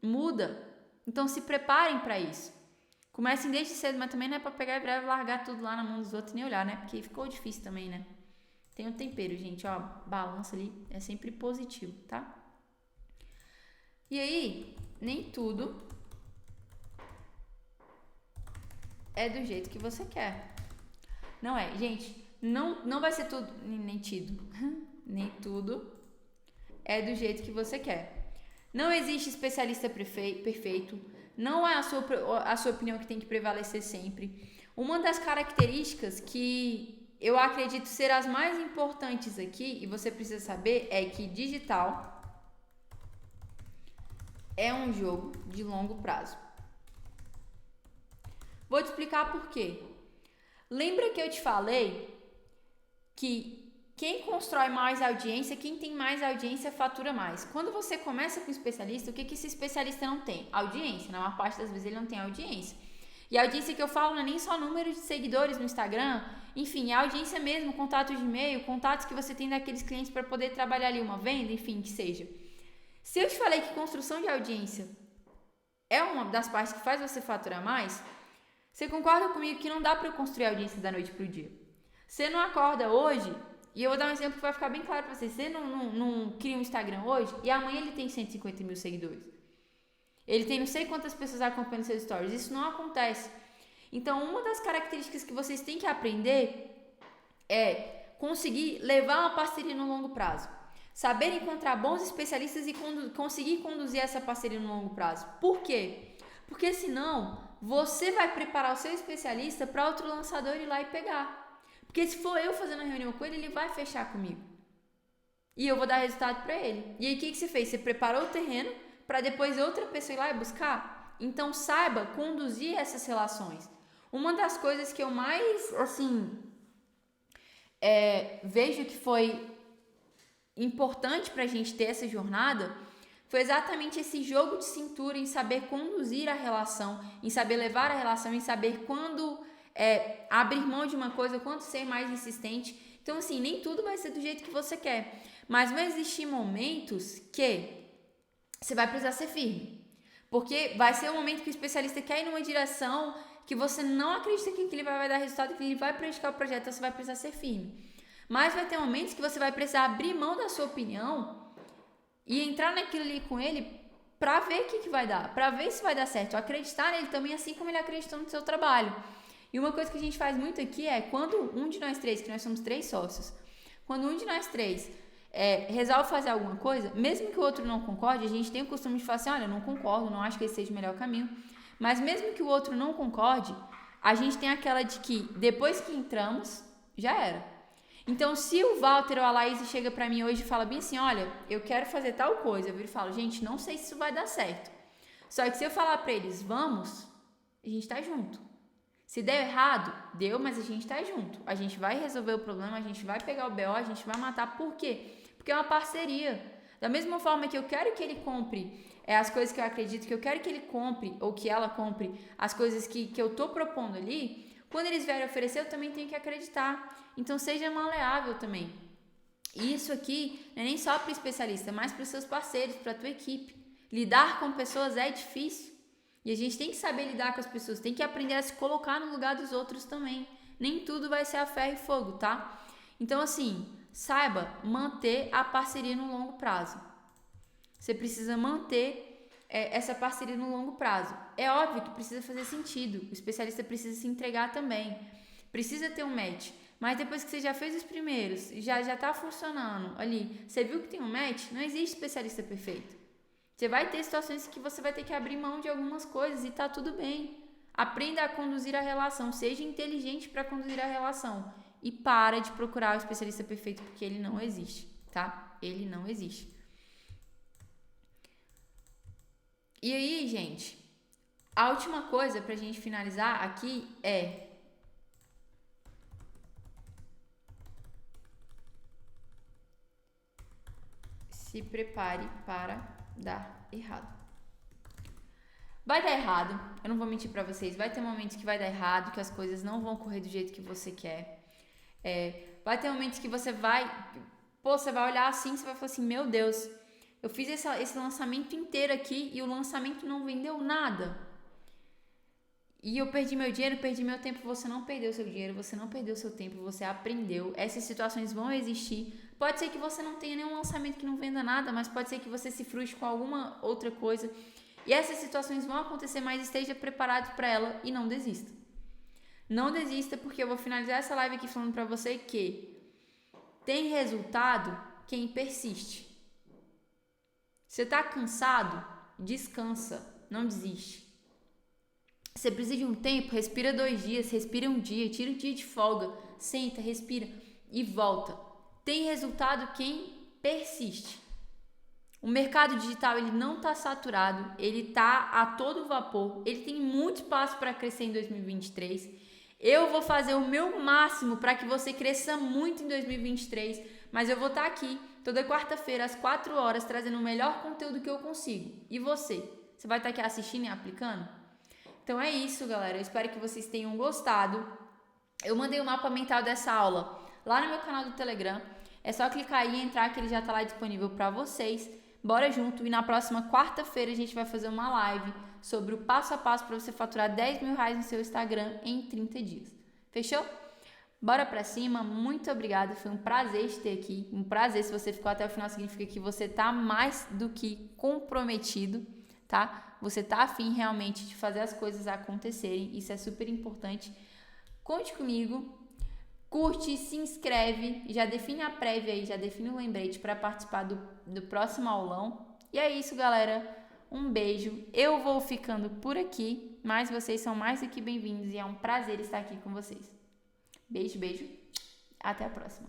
Muda. Então se preparem para isso. Comecem desde cedo, mas também não é para pegar e breve largar tudo lá na mão dos outros e nem olhar, né? Porque ficou difícil também, né? Tem um tempero, gente, ó, balança ali é sempre positivo, tá? E aí, nem tudo é do jeito que você quer. Não é, gente, não vai ser tudo, nem tudo é do jeito que você quer. Não existe especialista perfeito, não é a sua opinião que tem que prevalecer sempre. Uma das características que eu acredito ser as mais importantes aqui, e você precisa saber, é que digital é um jogo de longo prazo. Vou te explicar por quê. Lembra que eu te falei que quem constrói mais audiência, quem tem mais audiência fatura mais. Quando você começa com um especialista, o que esse especialista não tem? Audiência. Na maior parte das vezes ele não tem audiência. E a audiência que eu falo não é nem só número de seguidores no Instagram, enfim, é a audiência mesmo, contatos de e-mail, contatos que você tem daqueles clientes para poder trabalhar ali uma venda, enfim, que seja. Se eu te falei que construção de audiência é uma das partes que faz você faturar mais, você concorda comigo que não dá para eu construir audiência da noite pro dia? Você não acorda hoje, e eu vou dar um exemplo que vai ficar bem claro para vocês, você não cria um Instagram hoje e amanhã ele tem 150 mil seguidores. Ele tem não sei quantas pessoas acompanhando seus stories. Isso não acontece. Então, uma das características que vocês têm que aprender é conseguir levar uma parceria no longo prazo. saber encontrar bons especialistas e conseguir conduzir essa parceria no longo prazo. Por quê? Porque senão você vai preparar o seu especialista para outro lançador ir lá e pegar. Porque se for eu fazendo a reunião com ele vai fechar comigo. E eu vou dar resultado para ele. E aí o que você fez? Você preparou o terreno para depois outra pessoa ir lá e buscar? Então saiba conduzir essas relações. Uma das coisas que eu mais, vejo que foi importante para a gente ter essa jornada foi exatamente esse jogo de cintura em saber conduzir a relação, em saber levar a relação, em saber quando abrir mão de uma coisa, quando ser mais insistente. Então, assim, nem tudo vai ser do jeito que você quer, mas vão existir momentos que você vai precisar ser firme, porque vai ser um momento que o especialista quer ir numa direção que você não acredita que ele vai dar resultado, que ele vai prejudicar o projeto, então você vai precisar ser firme. Mas vai ter momentos que você vai precisar abrir mão da sua opinião e entrar naquilo ali com ele para ver o que vai dar, para ver se vai dar certo, acreditar nele também, assim como ele acreditou no seu trabalho. E uma coisa que a gente faz muito aqui é quando um de nós três, que nós somos 3 sócios, quando um de nós 3 resolve fazer alguma coisa, mesmo que o outro não concorde, a gente tem o costume de falar assim, olha, eu não concordo, não acho que esse seja o melhor caminho, mas mesmo que o outro não concorde, a gente tem aquela de que depois que entramos, já era. Então, se o Walter ou a Laís chega pra mim hoje e fala bem assim, olha, eu quero fazer tal coisa, eu viro e falo, gente, não sei se isso vai dar certo. Só que se eu falar pra eles, vamos, a gente tá junto. Se der errado, deu, mas a gente tá junto. A gente vai resolver o problema, a gente vai pegar o BO, a gente vai matar. Por quê? Porque é uma parceria. Da mesma forma que eu quero que ele compre as coisas que eu acredito, que eu quero que ele compre, ou que ela compre as coisas que eu tô propondo ali, quando eles vierem oferecer, eu também tenho que acreditar. Então, seja maleável também. E isso aqui não é nem só para o especialista, mas para os seus parceiros, para a tua equipe. Lidar com pessoas é difícil. E a gente tem que saber lidar com as pessoas, tem que aprender a se colocar no lugar dos outros também. Nem tudo vai ser a ferro e fogo, tá? Então, assim, saiba manter a parceria no longo prazo. Você precisa manter essa parceria no longo prazo. É óbvio que precisa fazer sentido. O especialista precisa se entregar também. Precisa ter um match. Mas depois que você já fez os primeiros, já tá funcionando ali, você viu que tem um match, não existe especialista perfeito. Você vai ter situações que você vai ter que abrir mão de algumas coisas e tá tudo bem. Aprenda a conduzir a relação, seja inteligente para conduzir a relação. E para de procurar o especialista perfeito, porque ele não existe, tá? Ele não existe. E aí, gente, a última coisa pra gente finalizar aqui é se prepare para dar errado. Vai dar errado, eu não vou mentir pra vocês, vai ter momentos que vai dar errado, que as coisas não vão correr do jeito que você quer. Vai ter momentos que você vai olhar assim, você vai falar assim, meu Deus, eu fiz esse lançamento inteiro aqui e o lançamento não vendeu nada. E eu perdi meu dinheiro, perdi meu tempo. Você não perdeu seu dinheiro, você não perdeu seu tempo, você aprendeu. Essas situações vão existir. Pode ser que você não tenha nenhum lançamento que não venda nada, mas pode ser que você se frustre com alguma outra coisa. E essas situações vão acontecer, mas esteja preparado para ela e não desista. Não desista, porque eu vou finalizar essa live aqui falando para você que tem resultado quem persiste. Você tá cansado? Descansa, não desiste. Você precisa de um tempo? Respira 2 dias, respira 1 dia, tira 1 dia de folga, senta, respira e volta. Tem resultado quem persiste. O mercado digital ele não está saturado, ele está a todo vapor, ele tem muito espaço para crescer em 2023. Eu vou fazer o meu máximo para que você cresça muito em 2023, mas eu vou estar aqui toda quarta-feira às 4 horas trazendo o melhor conteúdo que eu consigo. E você? Você vai estar aqui assistindo e aplicando? Então é isso, galera. Eu espero que vocês tenham gostado. Eu mandei o mapa mental dessa aula lá no meu canal do Telegram. É só clicar aí e entrar que ele já está lá disponível para vocês. Bora junto. E na próxima quarta-feira a gente vai fazer uma live sobre o passo a passo para você faturar 10 mil reais no seu Instagram em 30 dias. Fechou? Bora pra cima. Muito obrigada. Foi um prazer te ter aqui. Um prazer. Se você ficou até o final, significa que você tá mais do que comprometido, tá? Você tá afim realmente de fazer as coisas acontecerem. Isso é super importante. Conte comigo. curte, se inscreve, já define a prévia aí, já define o lembrete para participar do próximo aulão. E é isso, galera. Um beijo. Eu vou ficando por aqui, mas vocês são mais do que bem-vindos e é um prazer estar aqui com vocês. Beijo, beijo. Até a próxima.